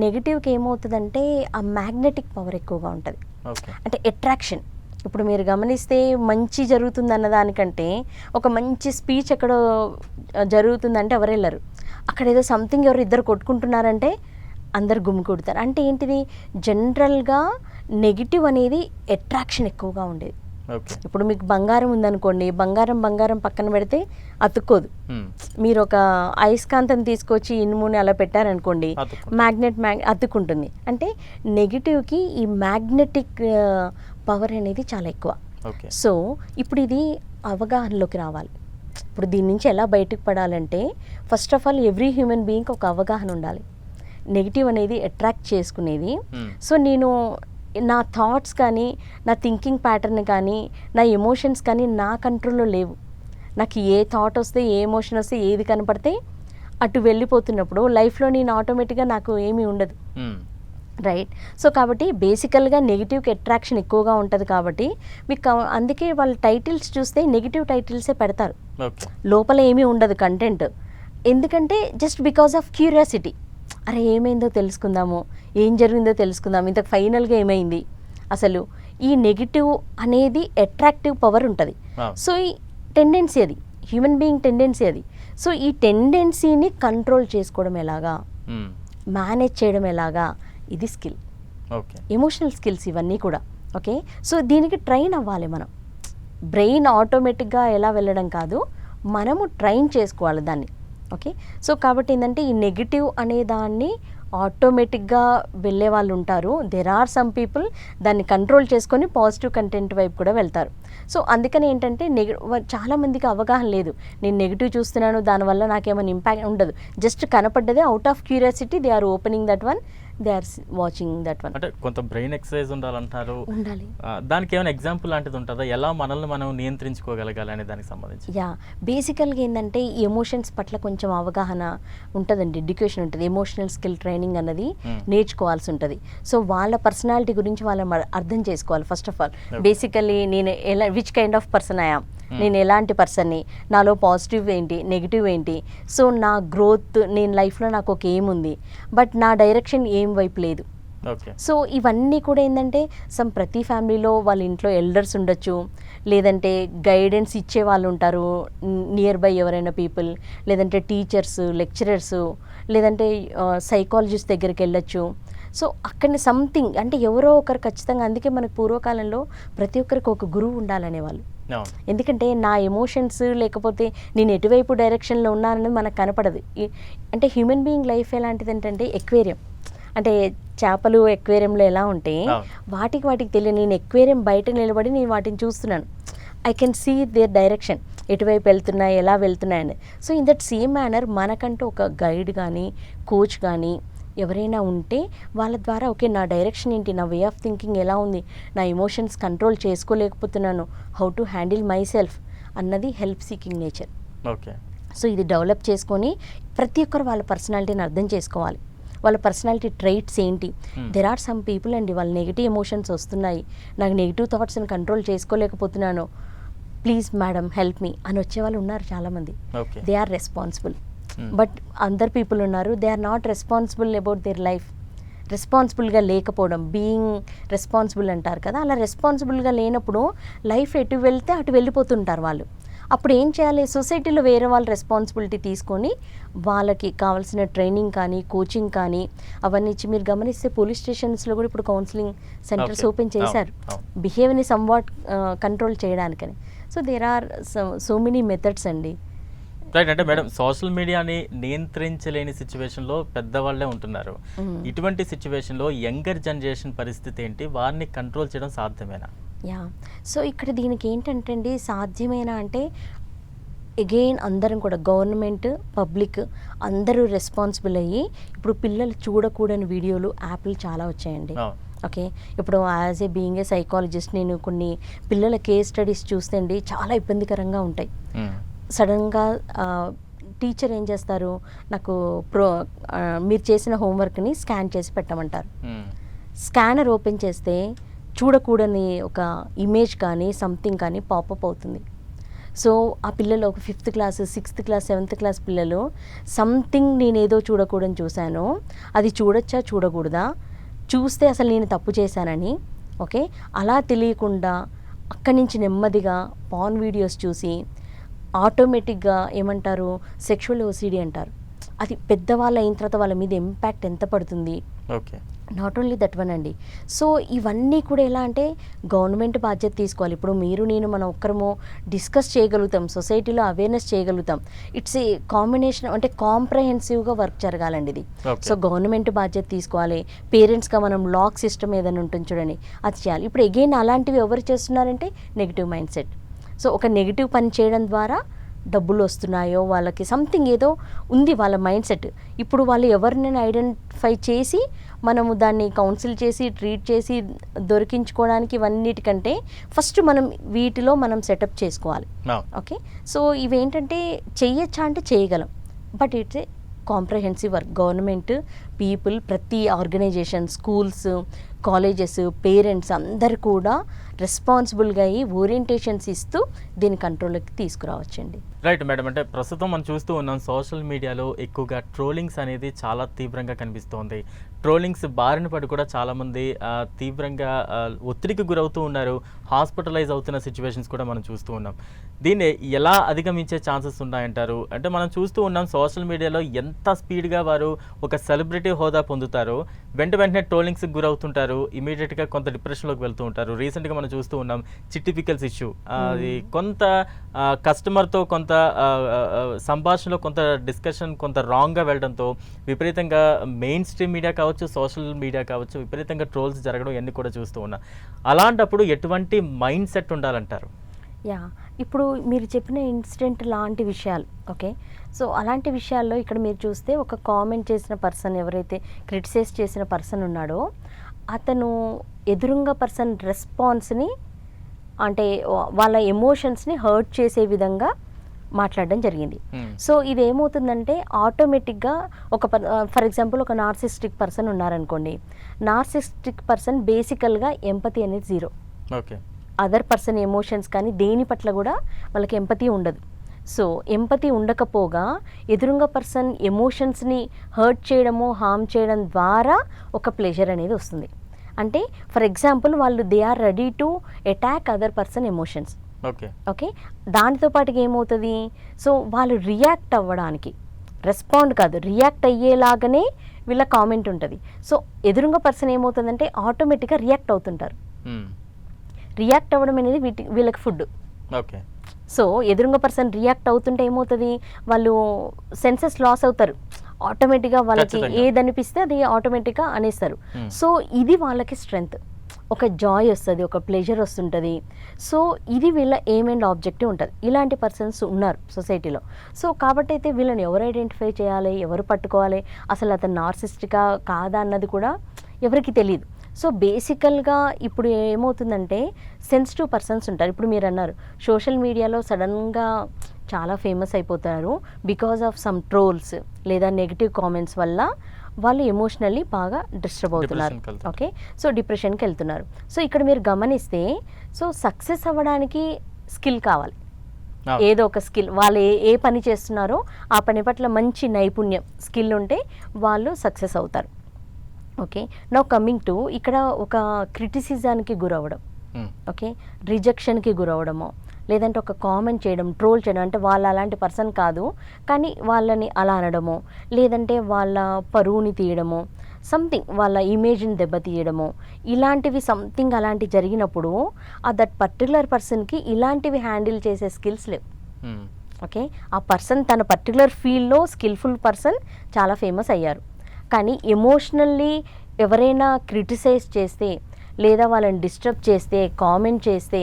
Speaker 2: నెగిటివ్కి ఏమవుతుందంటే ఆ మ్యాగ్నెటిక్ పవర్ ఎక్కువగా ఉంటుంది. అంటే అట్రాక్షన్. ఇప్పుడు మీరు గమనిస్తే మంచి జరుగుతుంది అన్న దానికంటే ఒక మంచి స్పీచ్ ఎక్కడో జరుగుతుందంటే ఎవరు వెళ్ళరు. అక్కడ ఏదో సంథింగ్ ఎవరు ఇద్దరు కొట్టుకుంటున్నారంటే అందరు గుమికూడతారు. అంటే ఏంటిది, జనరల్గా నెగిటివ్ అనేది అట్రాక్షన్ ఎక్కువగా ఉండేది. ఇప్పుడు మీకు బంగారం ఉందనుకోండి, బంగారం పక్కన పెడితే అతుక్కోదు. మీరు ఒక అయస్కాంతం తీసుకొచ్చి ఇనుముని అలా పెట్టారనుకోండి, మ్యాగ్నెట్ అతుక్కుంటుంది. అంటే నెగిటివ్కి ఈ మ్యాగ్నెటిక్ పవర్ అనేది చాలా ఎక్కువ. సో ఇప్పుడు ఇది అవగాహనలోకి రావాలి. ఇప్పుడు దీని నుంచి ఎలా బయటకు పడాలంటే first of all every human బీయింగ్కి ఒక అవగాహన ఉండాలి. నెగిటివ్ అనేది అట్రాక్ట్ చేసుకునేది. సో నేను నా థాట్స్ కానీ, నా థింకింగ్ ప్యాటర్న్ కానీ, నా ఎమోషన్స్ కానీ నా కంట్రోల్లో లేవు. నాకు ఏ థాట్ వస్తే, ఏ ఎమోషన్ వస్తే, ఏది కనపడితే అటు వెళ్ళిపోతున్నప్పుడు లైఫ్లో నేను ఆటోమేటిక్గా నాకు ఏమీ ఉండదు, రైట్? సో కాబట్టి బేసికల్గా నెగిటివ్కి అట్రాక్షన్ ఎక్కువగా ఉంటుంది కాబట్టి మీకు అందుకే వాళ్ళ టైటిల్స్ చూస్తే నెగిటివ్ టైటిల్సే పెడతారు, లోపల ఏమీ ఉండదు కంటెంట్. ఎందుకంటే జస్ట్ బికాస్ ఆఫ్ క్యూరియాసిటీ, అరే ఏమైందో తెలుసుకుందాము, ఏం జరిగిందో తెలుసుకుందాము, ఇంతకు ఫైనల్గా ఏమైంది. అసలు ఈ నెగిటివ్ అనేది అట్రాక్టివ్ పవర్ ఉంటుంది. సో ఈ టెండెన్సీ అది, హ్యూమన్ బీయింగ్ టెండెన్సీ అది. సో ఈ టెండెన్సీని కంట్రోల్ చేసుకోవడం ఎలాగా, మేనేజ్ చేయడం ఎలాగా, ఇది స్కిల్, ఎమోషనల్ స్కిల్స్ ఇవన్నీ కూడా. ఓకే, సో దీనికి ట్రైన్ అవ్వాలి మనం. బ్రెయిన్ ఆటోమేటిక్గా ఎలా వెళ్ళడం కాదు, మనము ట్రైన్ చేసుకోవాలి దాన్ని. ఓకే, సో కాబట్టి ఏంటంటే ఈ నెగిటివ్ అనే దాన్ని ఆటోమేటిక్గా వెళ్ళే వాళ్ళు ఉంటారు. దెర్ ఆర్ సమ్ పీపుల్ దాన్ని కంట్రోల్ చేసుకొని పాజిటివ్ కంటెంట్ వైపు కూడా వెళ్తారు. సో అందుకని ఏంటంటే చాలామందికి అవగాహన లేదు, నేను నెగిటివ్ చూస్తున్నాను దానివల్ల నాకేమైనా ఇంపాక్ట్ ఉండదు, జస్ట్ కనపడ్డదే out of curiosity they are opening that one, they are watching that one.
Speaker 1: అంటే కొంత బ్రెయిన్ ఎక్సర్సైజ్ ఉండాలంటారు,
Speaker 2: ఉండాలి.
Speaker 1: దానికి ఏమైనా ఎగ్జాంపుల్ లాంటిది ఉంటుందా, ఎలా మనల్ని మనం నియంత్రించుకోగలగాలి అనే దానికి సంబంధించి?
Speaker 2: యా, బేసికల్గా ఏంటంటే ఈ ఎమోషన్స్ పట్ల కొంచెం అవగాహన ఉంటుందండి, ఎడ్యుకేషన్ ఉంటుంది, ఎమోషనల్ స్కిల్ ట్రైనింగ్ అన్నది నేర్చుకోవాల్సి ఉంటుంది. సో వాళ్ళ పర్సనాలిటీ గురించి వాళ్ళని అర్థం చేసుకోవాలి. ఫస్ట్ ఆఫ్ ఆల్ బేసికల్లీ నేను ఎలా, which kind of person I am, నేను ఎలాంటి పర్సన్ని, నాలో పాజిటివ్ ఏంటి, నెగిటివ్ ఏంటి, సో నా గ్రోత్, నేను లైఫ్లో నాకు ఒక ఎయిమ్ ఉంది బట్ నా డైరెక్షన్ ఏం వైపు లేదు. సో ఇవన్నీ కూడా ఏంటంటే ప్రతి ఫ్యామిలీలో వాళ్ళ ఇంట్లో ఎల్డర్స్ ఉండొచ్చు, లేదంటే గైడెన్స్ ఇచ్చే వాళ్ళు ఉంటారు నియర్ బై ఎవరైనా పీపుల్, లేదంటే టీచర్స్, లెక్చరర్స్, లేదంటే సైకాలజిస్ట్ దగ్గరికి వెళ్ళొచ్చు. సో అక్కడనే సంథింగ్ అంటే ఎవరో ఒకరు ఖచ్చితంగా, అందుకే మనకు పూర్వకాలంలో ప్రతి ఒక్కరికి ఒక గురువు ఉండాలనేవాళ్ళు. ఎందుకంటే నా ఎమోషన్స్ లేకపోతే నేను ఎటువైపు డైరెక్షన్లో ఉన్నానని మనకు కనపడదు. అంటే హ్యూమన్ బీయింగ్ లైఫ్ ఎలాంటిది అంటే ఎక్వేరియం, అంటే చేపలు ఎక్వేరియంలో ఎలా ఉంటే వాటికి తెలియదు, నేను ఎక్వేరియం బయట నిలబడి నేను వాటిని చూస్తున్నాను, I can see their direction, ఎటువైపు వెళ్తున్నాయి, ఎలా వెళ్తున్నాయని. So in that same manner మనకంటూ ఒక గైడ్ కానీ, కోచ్ కానీ ఎవరైనా ఉంటే వాళ్ళ ద్వారా ఓకే నా డైరెక్షన్ ఏంటి, నా వే ఆఫ్ థింకింగ్ ఎలా ఉంది, నా ఎమోషన్స్ కంట్రోల్ చేసుకోలేకపోతున్నాను, how to handle myself అన్నది help seeking nature.
Speaker 1: Okay,
Speaker 2: so ఇది డెవలప్ చేసుకొని ప్రతి ఒక్కరు వాళ్ళ పర్సనాలిటీని అర్థం చేసుకోవాలి, వాళ్ళ పర్సనాలిటీ ట్రైట్స్ ఏంటి. దెర్ ఆర్ సమ్ పీపుల్ అండి, వాళ్ళ నెగిటివ్ ఎమోషన్స్ వస్తున్నాయి, నాకు నెగిటివ్ థాట్స్ని కంట్రోల్ చేసుకోలేకపోతున్నాను, ప్లీజ్ మేడం హెల్ప్ మీ అని వచ్చేవాళ్ళు ఉన్నారు చాలామంది. They are responsible. బట్ అందర్ పీపుల్ ఉన్నారు, they are not responsible about their life. రెస్పాన్సిబుల్గా లేకపోవడం, బీయింగ్ రెస్పాన్సిబుల్ అంటారు కదా, అలా రెస్పాన్సిబుల్గా లేనప్పుడు లైఫ్ ఎటు వెళ్తే అటు వెళ్ళిపోతుంటారు వాళ్ళు. అప్పుడు ఏం చేయాలి, సొసైటీలో వేరే వాళ్ళు రెస్పాన్సిబిలిటీ తీసుకొని వాళ్ళకి కావాల్సిన ట్రైనింగ్ కానీ, కోచింగ్ కానీ అవన్నీ ఇచ్చి, మీరు గమనిస్తే పోలీస్ స్టేషన్స్లో కూడా ఇప్పుడు కౌన్సిలింగ్ సెంటర్స్ ఓపెన్ చేశారు బిహేవియర్ని సమ్వాట్ కంట్రోల్ చేయడానికని. So there are so many methods అండి.
Speaker 1: రైట్, అంటే మేడం సోషల్ మీడియాని నియంత్రించలేని సిచ్యువేషన్లో పెద్దవాళ్ళే ఉంటున్నారు. ఇటువంటి సిచ్యువేషన్లో యంగర్ జనరేషన్ పరిస్థితి ఏంటి, వారిని కంట్రోల్ చేయడం సాధ్యమేనా?
Speaker 2: యా, సో ఇక్కడ దీనికి ఏంటంటే అండి, సాధ్యమేనా అంటే అగైన్ అందరం కూడా గవర్నమెంట్, పబ్లిక్ అందరూ రెస్పాన్సిబుల్ అయ్యి, ఇప్పుడు పిల్లలు చూడకూడని వీడియోలు, యాప్లు చాలా వచ్చాయండి. ఓకే, ఇప్పుడు as a being a psychologist నేను కొన్ని పిల్లల కేస్ స్టడీస్ చూస్తే అండి చాలా ఇబ్బందికరంగా ఉంటాయి. సడన్గా టీచర్ ఏం చేస్తారు, నాకు మీరు చేసిన హోంవర్క్ని స్కాన్ చేసి పెట్టమంటారు. స్కానర్ ఓపెన్ చేస్తే చూడకూడని ఒక ఇమేజ్ కానీ సంథింగ్ కానీ పాపప్ అవుతుంది. సో ఆ పిల్లలు ఒక 5th class, 6th class, 7th class పిల్లలు సంథింగ్ నేనేదో చూడకూడని చూశాను, అది చూడొచ్చా చూడకూడదా, చూస్తే అసలు నేను తప్పు చేశానని, ఓకే అలా తెలియకుండా అక్కడి నుంచి నెమ్మదిగా పాన్ వీడియోస్ చూసి ఆటోమేటిక్గా ఏమంటారు, సెక్షువల్ ఓసిడి అంటారు. అది పెద్దవాళ్ళు అయిన తర్వాత వాళ్ళ మీద ఇంపాక్ట్ ఎంత పడుతుంది.
Speaker 1: Okay,
Speaker 2: not only that one అండి. సో ఇవన్నీ కూడా ఎలా అంటే గవర్నమెంట్ బాధ్యత తీసుకోవాలి. ఇప్పుడు మీరు నేను మనం ఒక్కరము డిస్కస్ చేయగలుగుతాం, సొసైటీలో అవేర్నెస్ చేయగలుగుతాం. ఇట్స్ ఏ కాంబినేషన్, అంటే కాంప్రహెన్సివ్గా వర్క్ జరగాలండి ఇది. సో గవర్నమెంట్ బాధ్యత తీసుకోవాలి, పేరెంట్స్గా మనం లాక్ సిస్టమ్ ఏదైనా ఉంటుంది చూడండి అది చేయాలి. ఇప్పుడు అగైన్ అలాంటివి ఎవరు చేస్తున్నారంటే నెగిటివ్ మైండ్ సెట్. సో ఒక నెగిటివ్ పని చేయడం ద్వారా డబ్బులు వస్తున్నాయో, వాళ్ళకి సంథింగ్ ఏదో ఉంది వాళ్ళ మైండ్ సెట్. ఇప్పుడు వాళ్ళు ఎవరినైనా ఐడెంటిఫై చేసి మనము దాన్ని కౌన్సిల్ చేసి ట్రీట్ చేసి దొరికించుకోవడానికి ఇవన్నిటికంటే ఫస్ట్ మనం వీటిలో మనం సెటప్ చేసుకోవాలి. ఓకే, సో ఇవేంటంటే చెయ్యొచ్చా అంటే చేయగలం, but it's a comprehensive work. Government, people, ప్రతి ఆర్గనైజేషన్, స్కూల్స్, కాలేజెస్, పేరెంట్స్ అందరు కూడా రెస్పాన్సిబుల్గా అయ్యి ఓరియంటేషన్స్ ఇస్తూ దీని కంట్రోల్కి తీసుకురావచ్చండి.
Speaker 1: రైట్ మేడం, అంటే ప్రస్తుతం మనం చూస్తూ ఉన్నాం సోషల్ మీడియాలో ఎక్కువగా ట్రోలింగ్స్ అనేది చాలా తీవ్రంగా కనిపిస్తోంది. ట్రోలింగ్స్ బారిన పడి కూడా చాలామంది తీవ్రంగా ఒత్తిడికి గురవుతూ ఉన్నారు, హాస్పిటలైజ్ అవుతున్న సిచ్యువేషన్స్ కూడా మనం చూస్తూ ఉన్నాం. దీన్ని ఎలా అధిగమించే ఛాన్సెస్ ఉన్నాయంటారు? అంటే మనం చూస్తూ ఉన్నాం సోషల్ మీడియాలో ఎంత స్పీడ్గా వారు ఒక సెలబ్రిటీ హోదా పొందుతారో వెంటనే ట్రోలింగ్స్కి గురవుతుంటారు, ఇమీడియట్గా కొంత డిప్రెషన్లోకి వెళ్తూ ఉంటారు. రీసెంట్గా మనం చూస్తూ ఉన్నాం చిట్టి పికల్స్ ఇష్యూ, అది కొంత కస్టమర్తో కొంత సంభాషణలో కొంత డిస్కషన్ కొంత రాంగ్గా వెళ్ళడంతో విపరీతంగా మెయిన్ స్ట్రీమ్ మీడియా కావచ్చు, సోషల్ మీడియా కావచ్చు, విపరీతంగా ట్రోల్స్ జరగడం ఇవన్నీ కూడా చూస్తూ ఉన్నాం. అలాంటప్పుడు ఎటువంటి మైండ్ సెట్ ఉండాలంటారు?
Speaker 2: యా, ఇప్పుడు మీరు చెప్పిన ఇన్సిడెంట్ లాంటి విషయాలు, ఓకే, సో అలాంటి విషయాల్లో ఇక్కడ మీరు చూస్తే ఒక కామెంట్ చేసిన పర్సన్, ఎవరైతే క్రిటిసైజ్ చేసిన పర్సన్ ఉన్నాడో అతను ఎదురుంగా పర్సన్ రెస్పాన్స్ని అంటే వాళ్ళ ఎమోషన్స్ని హర్ట్ చేసే విధంగా మాట్లాడడం జరిగింది. సో ఇది ఏమవుతుందంటే ఆటోమేటిక్గా ఒక ఫర్ ఎగ్జాంపుల్ ఒక నార్సిస్టిక్ పర్సన్ ఉన్నారనుకోండి, నార్సిస్టిక్ పర్సన్ బేసికల్గా ఎంపతి అనేది zero.
Speaker 1: Okay,
Speaker 2: other person emotions కానీ దేని పట్ల కూడా వాళ్ళకి ఎంపతి ఉండదు. సో ఎంపతి ఉండకపోగా ఎదురుంగా పర్సన్ ఎమోషన్స్ని హర్ట్ చేయడము, హార్మ్ చేయడం ద్వారా ఒక ప్లెజర్ అనేది వస్తుంది. అంటే ఫర్ ఎగ్జాంపుల్ వాళ్ళు they are ready to attack other person emotions.
Speaker 1: Okay
Speaker 2: okay, దానితో పాటుగా ఏమవుతుంది, సో వాళ్ళు రియాక్ట్ అవ్వడానికి, రెస్పాండ్ కాదు రియాక్ట్ అయ్యేలాగానే వీళ్ళ కామెంట్ ఉంటుంది. సో ఎదురుంగా పర్సన్ ఏమవుతుందంటే ఆటోమేటిక్గా రియాక్ట్ అవుతుంటారు. రియాక్ట్ అవ్వడం అనేది వీళ్ళకి ఫుడ్.
Speaker 1: ఓకే,
Speaker 2: సో ఎదురుంగా పర్సన్ రియాక్ట్ అవుతుంటే ఏమవుతుంది, వాళ్ళు సెన్సెస్ లాస్ అవుతారు. ఆటోమేటిక్గా వాళ్ళకి ఏదనిపిస్తే అది ఆటోమేటిక్గా అనేస్తారు. సో ఇది వాళ్ళకి స్ట్రెంగ్త్, ఒక జాయ్ వస్తుంది, ఒక ప్లెజర్ వస్తుంటుంది. సో ఇది వీళ్ళ ఎయిమ్ అండ్ ఆబ్జెక్టివ్ ఉంటుంది. ఇలాంటి పర్సన్స్ ఉన్నారు సొసైటీలో. సో కాబట్టి అయితే వీళ్ళని ఎవరు ఐడెంటిఫై చేయాలి, ఎవరు పట్టుకోవాలి, అసలు అతను నార్సిస్టికా కాదా అన్నది కూడా ఎవరికి తెలియదు. సో బేసికల్గా ఇప్పుడు ఏమవుతుందంటే సెన్సిటివ్ పర్సన్స్ ఉంటారు. ఇప్పుడు మీరు అన్నారు సోషల్ మీడియాలో సడన్గా చాలా ఫేమస్ అయిపోతారు బికాజ్ ఆఫ్ సమ్ ట్రోల్స్ లేదా నెగిటివ్ కామెంట్స్ వల్ల వాళ్ళు ఎమోషనల్లీ బాగా డిస్టర్బ్ అవుతున్నారు. ఓకే, సో డిప్రెషన్కి వెళ్తున్నారు. సో ఇక్కడ మీరు గమనిస్తే సో సక్సెస్ అవ్వడానికి స్కిల్ కావాలి, ఏదో ఒక స్కిల్. వాళ్ళు ఏ పని చేస్తున్నారో ఆ పని పట్ల మంచి నైపుణ్యం, స్కిల్ ఉంటే వాళ్ళు సక్సెస్ అవుతారు. ఓకే, నౌ కమింగ్ టు ఇక్కడ ఒక క్రిటిసిజానికి గురవ్వడం, ఓకే, రిజెక్షన్కి గురవడము, లేదంటే ఒక కామెంట్ చేయడం, ట్రోల్ చేయడం, అంటే వాళ్ళు అలాంటి పర్సన్ కాదు కానీ వాళ్ళని అలా అనడము, లేదంటే వాళ్ళ పరువుని తీయడము, సంథింగ్ వాళ్ళ ఇమేజ్ని దెబ్బతీయడము, ఇలాంటివి సంథింగ్ అలాంటివి జరిగినప్పుడు దట్ పర్టికులర్ పర్సన్కి ఇలాంటివి హ్యాండిల్ చేసే స్కిల్స్ లేవు. ఓకే, ఆ పర్సన్ తన పర్టికులర్ ఫీల్డ్లో స్కిల్ఫుల్ పర్సన్ చాలా ఫేమస్ అయ్యారు, కానీ ఎమోషనల్లీ ఎవరైనా క్రిటిసైజ్ చేస్తే లేదా వాళ్ళని డిస్టర్బ్ చేస్తే, కామెంట్ చేస్తే,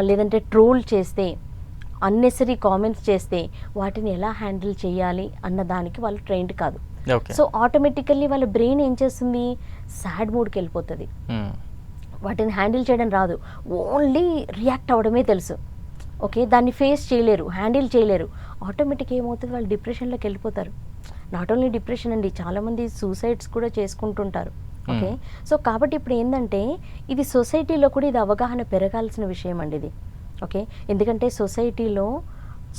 Speaker 2: లేదంటే ట్రోల్ చేస్తే, అన్నెసరీ కామెంట్స్ చేస్తే వాటిని ఎలా హ్యాండిల్ చేయాలి అన్న దానికి వాళ్ళు ట్రైన్డ్ కాదు. సో ఆటోమేటికల్లీ వాళ్ళ బ్రెయిన్ ఏం చేస్తుంది, సాడ్ మూడ్కి వెళ్ళిపోతుంది. వాటిని హ్యాండిల్ చేయడం రాదు, ఓన్లీ రియాక్ట్ అవ్వడమే తెలుసు. ఓకే, దాన్ని ఫేస్ చేయలేరు, హ్యాండిల్ చేయలేరు. ఆటోమేటిక్గా ఏమవుతుంది, వాళ్ళు డిప్రెషన్లోకి వెళ్ళిపోతారు. నాట్ ఓన్లీ డిప్రెషన్ అండి, చాలామంది సూసైడ్స్ కూడా చేసుకుంటుంటారు. ఓకే, సో కాబట్టి ఇప్పుడు ఏంటంటే ఇది సొసైటీలో కూడా ఇది అవగాహన పెరగాల్సిన విషయం అండి ఇది. ఓకే, ఎందుకంటే సొసైటీలో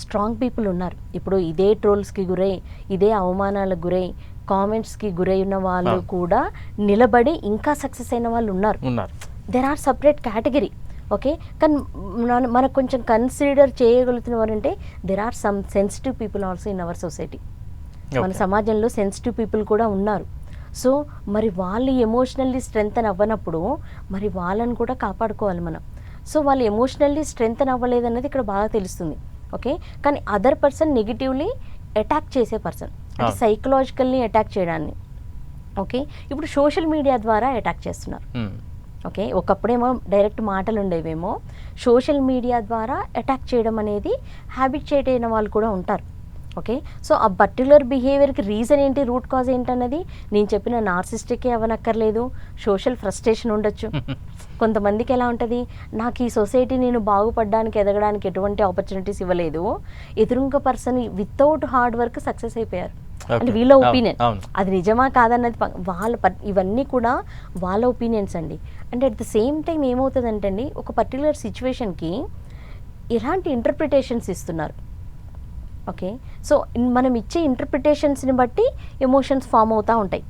Speaker 2: స్ట్రాంగ్ పీపుల్ ఉన్నారు. ఇప్పుడు ఇదే ట్రోల్స్కి గురై, ఇదే అవమానాలకు గురై, కామెంట్స్కి గురై ఉన్న వాళ్ళు కూడా నిలబడి ఇంకా సక్సెస్ అయిన వాళ్ళు ఉన్నారు. There are separate category. Okay, కానీ మనకు కొంచెం కన్సిడర్ చేయగలుగుతున్నవారంటే there are some sensitive people also in our society. మన సమాజంలో సెన్సిటివ్ పీపుల్ కూడా ఉన్నారు. సో మరి వాళ్ళు ఎమోషనల్లీ స్ట్రెంగ్తన్ అవ్వనప్పుడు మరి వాళ్ళని కూడా కాపాడుకోవాలి మనం. సో వాళ్ళు ఎమోషనల్లీ స్ట్రెంగ్తన్ అవ్వలేదన్నది ఇక్కడ బాగా తెలుస్తుంది. ఓకే, కానీ అదర్ పర్సన్ నెగిటివ్లీ అటాక్ చేసే పర్సన్, అంటే సైకలాజికల్లీ అటాక్ చేయడాన్ని. ఓకే, ఇప్పుడు సోషల్ మీడియా ద్వారా అటాక్ చేస్తున్నారు. ఓకే, ఒకప్పుడేమో డైరెక్ట్ మాటలు ఉండేవేమో, సోషల్ మీడియా ద్వారా అటాక్ చేయడం అనేది హ్యాబిచుయేట్ అయిన వాళ్ళు కూడా ఉంటారు. ఓకే, సో ఆ పర్టికులర్ బిహేవియర్కి రీజన్ ఏంటి, రూట్ కాజ్ ఏంటన్నది నేను చెప్పిన నార్సిస్టికే అవ్వనక్కర్లేదు, సోషల్ ఫ్రస్ట్రేషన్ ఉండొచ్చు. కొంతమందికి ఎలా ఉంటుంది, నాకు ఈ సొసైటీ నేను బాగుపడడానికి ఎదగడానికి ఎటువంటి ఆపర్చునిటీస్ ఇవ్వలేదు, ఎదురుంక person without hard work success అయిపోయారు అంటే వీళ్ళ ఒపీనియన్. అది నిజమా కాదన్నది ఇవన్నీ కూడా వాళ్ళ ఒపీనియన్స్ అండి. అంటే అట్ ద సేమ్ టైం ఏమవుతుందంటే అండి, ఒక పర్టికులర్ సిచ్యువేషన్కి ఎలాంటి ఇంటర్ప్రిటేషన్స్ ఇస్తున్నారు. ఓకే, సో మనం ఇచ్చే ఇంటర్ప్రిటేషన్స్ని బట్టి ఎమోషన్స్ ఫామ్ అవుతూ ఉంటాయి.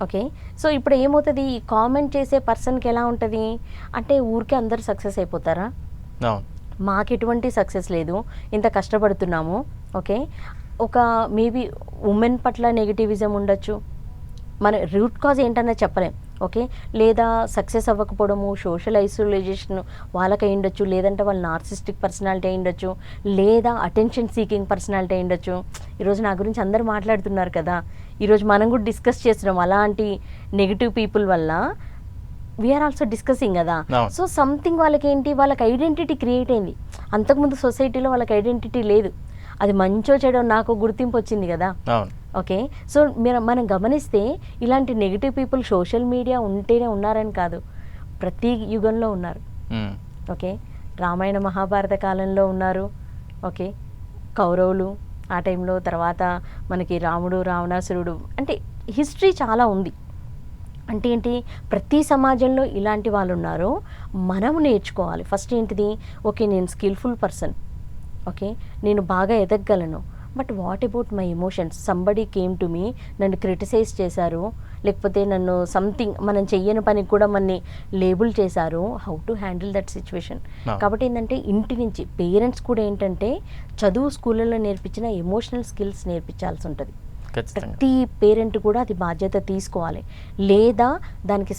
Speaker 2: ఓకే, సో ఇప్పుడు ఏమవుతుంది, ఈ కామెంట్ చేసే పర్సన్కి ఎలా ఉంటుంది అంటే, ఊరికే అందరు సక్సెస్ అయిపోతారా, మాకు ఎటువంటి సక్సెస్ లేదు, ఇంత కష్టపడుతున్నాము. ఓకే, ఒక మేబీ ఉమెన్ పట్ల నెగిటివిజం ఉండొచ్చు, మన రూట్ కాజ్ ఏంటన్నా చెప్పలేం. ఓకే, లేదా సక్సెస్ అవ్వకపోవడము, సోషల్ ఐసోలేషన్ వాళ్ళకి అయి ఉండొచ్చు, లేదంటే వాళ్ళ నార్సిస్టిక్ పర్సనాలిటీ అయి ఉండొచ్చు, లేదా అటెన్షన్ సీకింగ్ పర్సనాలిటీ అయి ఉండొచ్చు. ఈరోజు నా గురించి అందరూ మాట్లాడుతున్నారు కదా, ఈరోజు మనం కూడా డిస్కస్ చేస్తున్నాం అలాంటి నెగిటివ్ పీపుల్ వల్ల, వీఆర్ ఆల్సో డిస్కసింగ్ కదా. సో సంథింగ్ వాళ్ళకి ఏంటి, వాళ్ళకి ఐడెంటిటీ క్రియేట్ అయింది. అంతకుముందు సొసైటీలో వాళ్ళకి ఐడెంటిటీ లేదు, అది మంచో చెడో నాకు గుర్తింపు వచ్చింది కదా. ఓకే, సో మనం గమనిస్తే ఇలాంటి నెగిటివ్ పీపుల్ సోషల్ మీడియా ఉంటేనే ఉన్నారని కాదు, ప్రతి యుగంలో ఉన్నారు. ఓకే, రామాయణ మహాభారత కాలంలో ఉన్నారు. ఓకే, కౌరవులు ఆ టైంలో, తర్వాత మనకి రాముడు రావణాసురుడు, అంటే హిస్టరీ చాలా ఉంది. అంటే ఏంటి, ప్రతి సమాజంలో ఇలాంటి వాళ్ళు ఉన్నారు, మనం నేర్చుకోవాలి. ఫస్ట్ ఏంటిది, ఓకే నేను స్కిల్ఫుల్ పర్సన్, ఓకే నేను బాగా ఎదగగలను, but what about my emotions, somebody came to me, నన్ను క్రిటిసైజ్ చేశారు, లేకపోతే నన్ను సంథింగ్ మనం చెయ్యని పనికి కూడా మనని లేబుల్ చేశారు, how to handle that situation. కాబట్టి ఏంటంటే ఇంటి నుంచి పేరెంట్స్ కూడా ఏంటంటే చదువు స్కూళ్ళలో నేర్పించిన ఎమోషనల్ స్కిల్స్ నేర్పించాల్సి ఉంటుంది. ప్రతి పేరెంట్ కూడా అది బాధ్యత తీసుకోవాలి. లేదా దానికి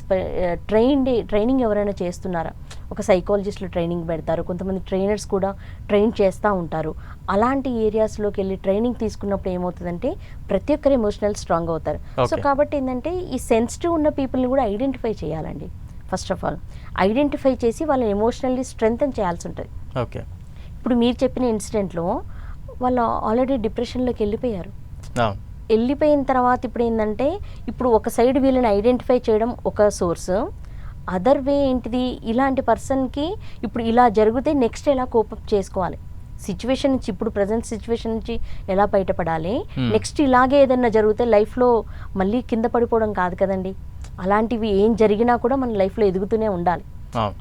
Speaker 2: ట్రైనింగ్ ఎవరైనా చేస్తున్నారా, ఒక సైకాలజిస్టులు ట్రైనింగ్ పెడతారు, కొంతమంది ట్రైనర్స్ కూడా ట్రైన్ చేస్తూ ఉంటారు. అలాంటి ఏరియాస్లోకి వెళ్ళి ట్రైనింగ్ తీసుకున్నప్పుడు ఏమవుతుందంటే ప్రతి ఒక్కరు ఎమోషనల్ స్ట్రాంగ్ అవుతారు. సో కాబట్టి ఏంటంటే ఈ సెన్సిటివ్ ఉన్న పీపుల్ని కూడా ఐడెంటిఫై చేయాలండి. ఫస్ట్ ఆఫ్ ఆల్ ఐడెంటిఫై చేసి వాళ్ళని ఎమోషనల్లీ స్ట్రెంగ్తన్ చేయాల్సి ఉంటుంది.
Speaker 1: ఓకే, ఇప్పుడు
Speaker 2: మీరు చెప్పిన ఇన్సిడెంట్లో వాళ్ళు ఆల్రెడీ డిప్రెషన్లోకి వెళ్ళిపోయిన తర్వాత ఇప్పుడు ఏంటంటే, ఇప్పుడు ఒక సైడ్ వీళ్ళని ఐడెంటిఫై చేయడం ఒక సోర్స్, అదర్ వే ఏంటిది, ఇలాంటి పర్సన్కి ఇప్పుడు ఇలా జరిగితే నెక్స్ట్ ఎలా కోపప్ చేసుకోవాలి, సిచ్యువేషన్ నుంచి, ఇప్పుడు ప్రజెంట్ సిచ్యువేషన్ నుంచి ఎలా బయటపడాలి, నెక్స్ట్ ఇలాగే ఏదన్నా జరిగితే లైఫ్లో మళ్ళీ కింద పడిపోవడం కాదు కదండి. అలాంటివి ఏం జరిగినా కూడా మన లైఫ్లో ఎదుగుతూనే ఉండాలి.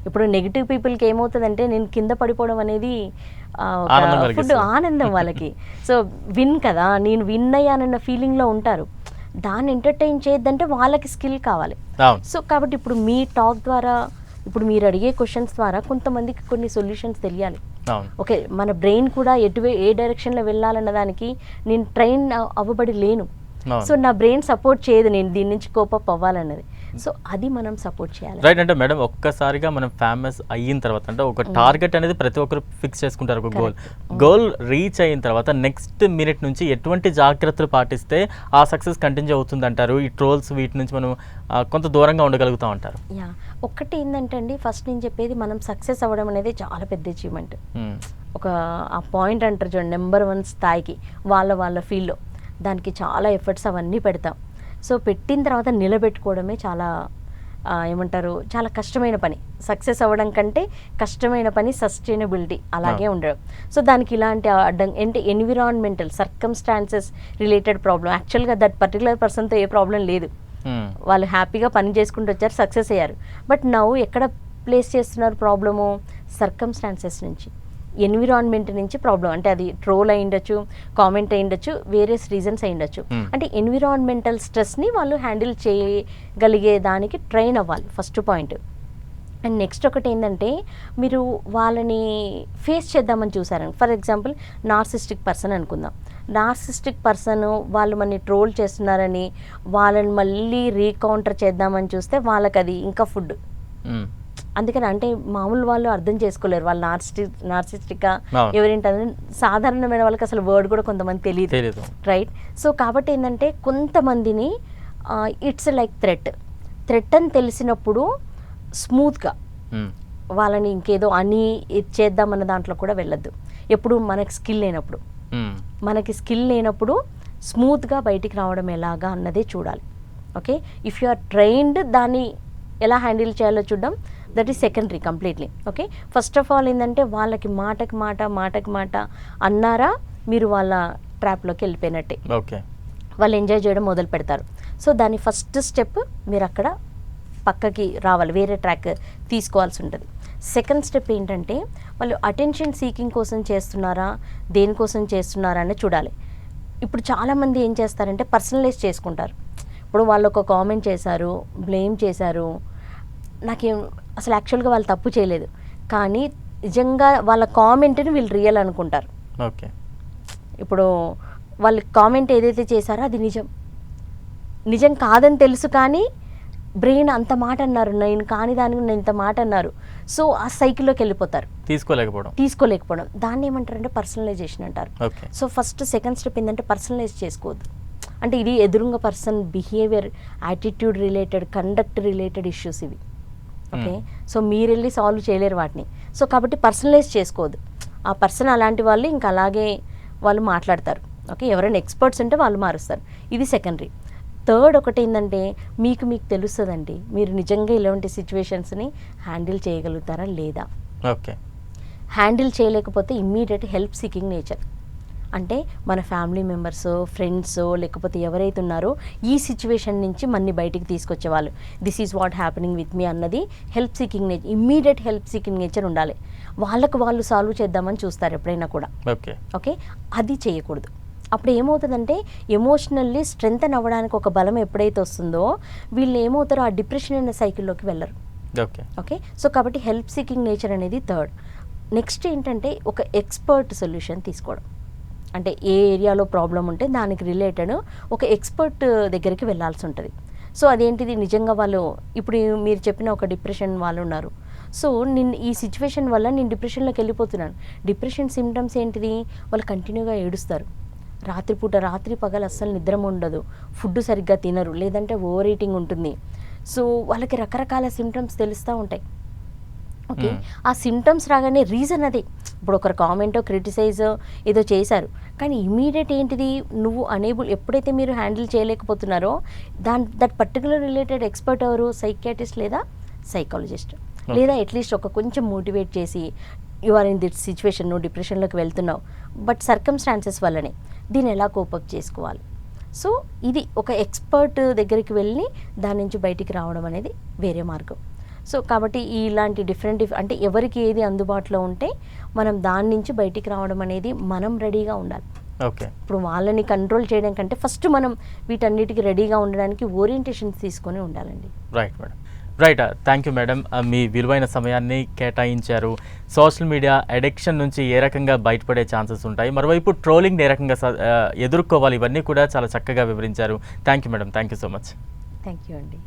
Speaker 2: ఇప్పుడు నెగిటివ్ పీపుల్కి ఏమవుతుందంటే, నేను కింద పడిపోవడం అనేది ఫుడ్ ఆనందం వాళ్ళకి. సో విన్ కదా, నేను విన్ అయ్యానన్న ఫీలింగ్లో ఉంటారు. దాన్ని ఎంటర్టైన్ చేయొద్దంటే వాళ్ళకి స్కిల్ కావాలి. సో కాబట్టి ఇప్పుడు మీ టాక్ ద్వారా, ఇప్పుడు మీరు అడిగే క్వశ్చన్స్ ద్వారా కొంతమందికి కొన్ని సొల్యూషన్స్ తెలియాలి. ఓకే, మన బ్రెయిన్ కూడా ఏ డైరెక్షన్లో వెళ్ళాలన్న దానికి నేను ట్రైన్ అవ్వబడి లేను. సో నా బ్రెయిన్ సపోర్ట్ చేయదు నేను దీని నుంచి కోపప్ అవ్వాలన్నది. సో అది మనం సపోర్ట్ చేయాలి.
Speaker 1: రైట్, అంటే మేడం ఒక్కసారిగా మనం ఫేమస్ అయిన తర్వాత, అంటే ఒక టార్గెట్ అనేది ప్రతి ఒక్కరు ఫిక్స్ చేసుకుంటారు, ఒక గోల్ రీచ్ అయిన తర్వాత నెక్స్ట్ మినిట్ నుంచి ఎటువంటి జాగ్రత్తలు పాటిస్తే ఆ సక్సెస్ కంటిన్యూ అవుతుంది అంటారు? ఈ ట్రోల్స్ వీటి నుంచి మనం కొంత దూరంగా ఉండగలుగుతాం అంటారు?
Speaker 2: ఒక్కటి ఏంటంటే అండి, ఫస్ట్ నేను చెప్పేది, మనం సక్సెస్ అవ్వడం అనేది చాలా పెద్ద అచీవ్మెంట్. ఒక ఆ పాయింట్ అంటారు చూడండి, నెంబర్ 1 స్థాయికి వాళ్ళ ఫీల్డ్లో, దానికి చాలా ఎఫర్ట్స్ అవన్నీ పెడతాం. సో పెట్టిన తర్వాత నిలబెట్టుకోవడమే చాలా ఏమంటారు, చాలా కష్టమైన పని. సక్సెస్ అవ్వడం కంటే కష్టమైన పని సస్టైనబిలిటీ, అలాగే ఉండడం. సో దానికి ఇలాంటి అంటే ఎన్విరాన్మెంటల్ సర్కమ్స్టాన్సెస్ రిలేటెడ్ ప్రాబ్లం, యాక్చువల్గా దట్ పర్టికులర్ పర్సన్తో ఏ ప్రాబ్లం లేదు, వాళ్ళు హ్యాపీగా పని చేసుకుంటూ వచ్చారు, సక్సెస్ అయ్యారు. బట్ నవ్వు ఎక్కడ ప్లేస్ చేస్తున్నారు ప్రాబ్లము, సర్కమ్స్టాన్సెస్ నుంచి, ఎన్విరాన్మెంట్ నుంచి ప్రాబ్లం. అంటే అది ట్రోల్ అయి ఉండొచ్చు, కామెంట్ అయి ఉండొచ్చు, వేరియస్ రీజన్స్ అయి ఉండొచ్చు. అంటే ఎన్విరాన్మెంటల్ స్ట్రెస్ని వాళ్ళు హ్యాండిల్ చేయగలిగే దానికి ట్రైన్ అవ్వాలి, ఫస్ట్ పాయింట్. అండ్ నెక్స్ట్ ఒకటి ఏంటంటే, మీరు వాళ్ళని ఫేస్ చేద్దామని చూసారని, ఫర్ ఎగ్జాంపుల్ నార్సిస్టిక్ పర్సన్ అనుకుందాం. నార్సిస్టిక్ పర్సన్ వాళ్ళు మనని ట్రోల్ చేస్తున్నారని వాళ్ళని మళ్ళీ రీకౌంటర్ చేద్దామని చూస్తే వాళ్ళకి అది ఇంకా ఫుడ్. అందుకని అంటే మామూలు వాళ్ళు అర్థం చేసుకోలేరు, వాళ్ళు నార్సిస్టిక్ ఎవరేంటని, సాధారణమైన వాళ్ళకి అసలు వర్డ్ కూడా కొంతమంది తెలియదు, రైట్? సో కాబట్టి ఏంటంటే కొంతమందిని ఇట్స్ లైక్ థ్రెట్ అని తెలిసినప్పుడు స్మూత్గా వాళ్ళని ఇంకేదో అని ఇది చేద్దామన్న దాంట్లో కూడా వెళ్ళొద్దు. ఎప్పుడు మనకి స్కిల్ లేనప్పుడు స్మూత్గా బయటికి రావడం ఎలాగా అన్నదే చూడాలి. Okay, if you are trained దాన్ని ఎలా హ్యాండిల్ చేయాలో చూడడం that is secondary completely. Okay, first of all ఏంటంటే వాళ్ళకి మాటకి మాట అన్నారా మీరు వాళ్ళ ట్రాప్లోకి వెళ్ళిపోయినట్టే.
Speaker 1: ఓకే,
Speaker 2: వాళ్ళు ఎంజాయ్ చేయడం మొదలు పెడతారు. సో దాని ఫస్ట్ స్టెప్ మీరు అక్కడ పక్కకి రావాలి, వేరే ట్రాక్ తీసుకోవాల్సి ఉంటుంది. సెకండ్ స్టెప్ ఏంటంటే వాళ్ళు అటెన్షన్ సీకింగ్ కోసం చేస్తున్నారా, దేనికోసం చేస్తున్నారా అని చూడాలి. ఇప్పుడు చాలామంది ఏం చేస్తారంటే పర్సనలైజ్ చేసుకుంటారు. ఇప్పుడు వాళ్ళు ఒక కామెంట్ చేశారు, బ్లేమ్ చేశారు, నాకేం అసలు యాక్చువల్గా వాళ్ళు తప్పు చేయలేదు, కానీ నిజంగా వాళ్ళ కామెంట్ని వీళ్ళు రియల్ అనుకుంటారు.
Speaker 1: ఓకే,
Speaker 2: ఇప్పుడు వాళ్ళు కామెంట్ ఏదైతే చేశారో అది నిజం కాదని తెలుసు, కానీ బ్రెయిన్ అంత మాట అన్నారు, నేను కాని దానికి నేను ఇంత మాట అన్నారు. సో ఆ సైకిల్లోకి వెళ్ళిపోతారు, తీసుకోలేకపోవడం. దాన్ని ఏమంటారంటే పర్సనలైజేషన్ అంటారు. సో ఫస్ట్ సెకండ్ స్టెప్ ఏంటంటే పర్సనలైజ్ చేసుకోవద్దు. అంటే ఇది ఎదురుంగ person behaviour, attitude related, conduct related issues ఇవి. ఓకే, సో మీరు వెళ్ళి సాల్వ్ చేయలేరు వాటిని. సో కాబట్టి పర్సనలైజ్ చేసుకోవద్దు. ఆ పర్సన్ అలాంటి వాళ్ళు ఇంకా అలాగే వాళ్ళు మాట్లాడతారు. ఓకే, ఎవరైనా ఎక్స్పర్ట్స్ ఉంటే వాళ్ళు మారుస్తారు. ఇది సెకండరీ. థర్డ్ ఒకటి ఏంటంటే మీకు తెలుస్తుందండి మీరు నిజంగా ఇలాంటి సిచ్యువేషన్స్ని హ్యాండిల్ చేయగలుగుతారా లేదా.
Speaker 1: ఓకే,
Speaker 2: హ్యాండిల్ చేయలేకపోతే ఇమ్మీడియట్ హెల్ప్ సీకింగ్ నేచర్. అంటే మన ఫ్యామిలీ మెంబర్స్, ఫ్రెండ్స్, లేకపోతే ఎవరైతే ఉన్నారో ఈ సిచ్యువేషన్ నుంచి మన్ని బయటికి తీసుకొచ్చేవాళ్ళు, this is what happening with me అన్నది help seeking nature, immediate help seeking nature ఉండాలి. వాళ్ళకు వాళ్ళు సాల్వ్ చేద్దామని చూస్తారు ఎప్పుడైనా కూడా. ఓకే, అది చేయకూడదు. అప్పుడు ఏమవుతుందంటే ఎమోషనల్లీ స్ట్రెంగ్తన్ అవ్వడానికి ఒక బలం ఎప్పుడైతే వస్తుందో వీళ్ళు ఏమవుతారో ఆ డిప్రెషన్ అనే సైకిల్లోకి వెళ్ళరు. ఓకే, సో కాబట్టి హెల్ప్ సీకింగ్ నేచర్ అనేది థర్డ్. నెక్స్ట్ ఏంటంటే ఒక ఎక్స్పర్ట్ సొల్యూషన్ తీసుకోవడం. అంటే ఏ ఏరియాలో ప్రాబ్లం ఉంటే దానికి రిలేటెడ్ ఒక ఎక్స్పర్ట్ దగ్గరికి వెళ్ళాల్సి ఉంటుంది. సో అదేంటిది నిజంగా వాళ్ళు ఇప్పుడు మీరు చెప్పిన ఒక డిప్రెషన్ వాళ్ళు ఉన్నారు. సో ఈ సిచ్యువేషన్ వల్ల నేను డిప్రెషన్లోకి వెళ్ళిపోతున్నాను. డిప్రెషన్ సిమ్టమ్స్ ఏంటిది, వాళ్ళు కంటిన్యూగా ఏడుస్తారు, రాత్రి పగలు అస్సలు నిద్ర ఉండదు, ఫుడ్ సరిగ్గా తినరు, లేదంటే ఓవర్ ఈటింగ్ ఉంటుంది. సో వాళ్ళకి రకరకాల సిమ్టమ్స్ తెలుస్తూ ఉంటాయి. ఓకే, ఆ సిమ్టమ్స్ రాగానే రీజన్ అదే. ఇప్పుడు ఒకరు కామెంటో క్రిటిసైజ్ ఏదో చేశారు, కానీ ఇమీడియట్ ఏంటిది నువ్వు అనేబుల్ ఎప్పుడైతే మీరు హ్యాండిల్ చేయలేకపోతున్నారో దట్ పర్టికులర్ రిలేటెడ్ ఎక్స్పర్ట్ ఎవరు, సైకియాట్రిస్ట్ లేదా సైకాలజిస్ట్, లేదా అట్లీస్ట్ ఒక కొంచెం మోటివేట్ చేసి you are in this situation, నువ్వు డిప్రెషన్లోకి వెళ్తున్నావు బట్ సర్కమ్స్టాన్సెస్ వల్లనే దీన్ని ఎలా కోపప్ చేసుకోవాలి. సో ఇది ఒక ఎక్స్పర్ట్ దగ్గరికి వెళ్ళి దాని నుంచి బయటికి రావడం అనేది వేరే మార్గం. సో కాబట్టి ఇలాంటి డిఫరెంట్ అంటే ఎవరికి ఏది అందుబాటులో ఉంటే మనం దాని నుంచి బయటికి రావడం అనేది మనం రెడీగా ఉండాలి.
Speaker 1: ఓకే,
Speaker 2: ఇప్పుడు వాళ్ళని కంట్రోల్ చేయడం కంటే ఫస్ట్ మనం వీటన్నిటికీ రెడీగా ఉండడానికి ఓరియంటేషన్స్ తీసుకొని ఉండాలండి.
Speaker 1: Right madam, right. Thank you madam, మీ విలువైన సమయాన్ని కేటాయించారు. సోషల్ మీడియా అడిక్షన్ నుంచి ఏ రకంగా బయటపడే ఛాన్సెస్ ఉంటాయి, మరోవైపు ట్రోలింగ్ ఏ రకంగా ఎదుర్కోవాలి, ఇవన్నీ కూడా చాలా చక్కగా వివరించారు. Thank you madam, thank you so much.
Speaker 2: Thank you అండి.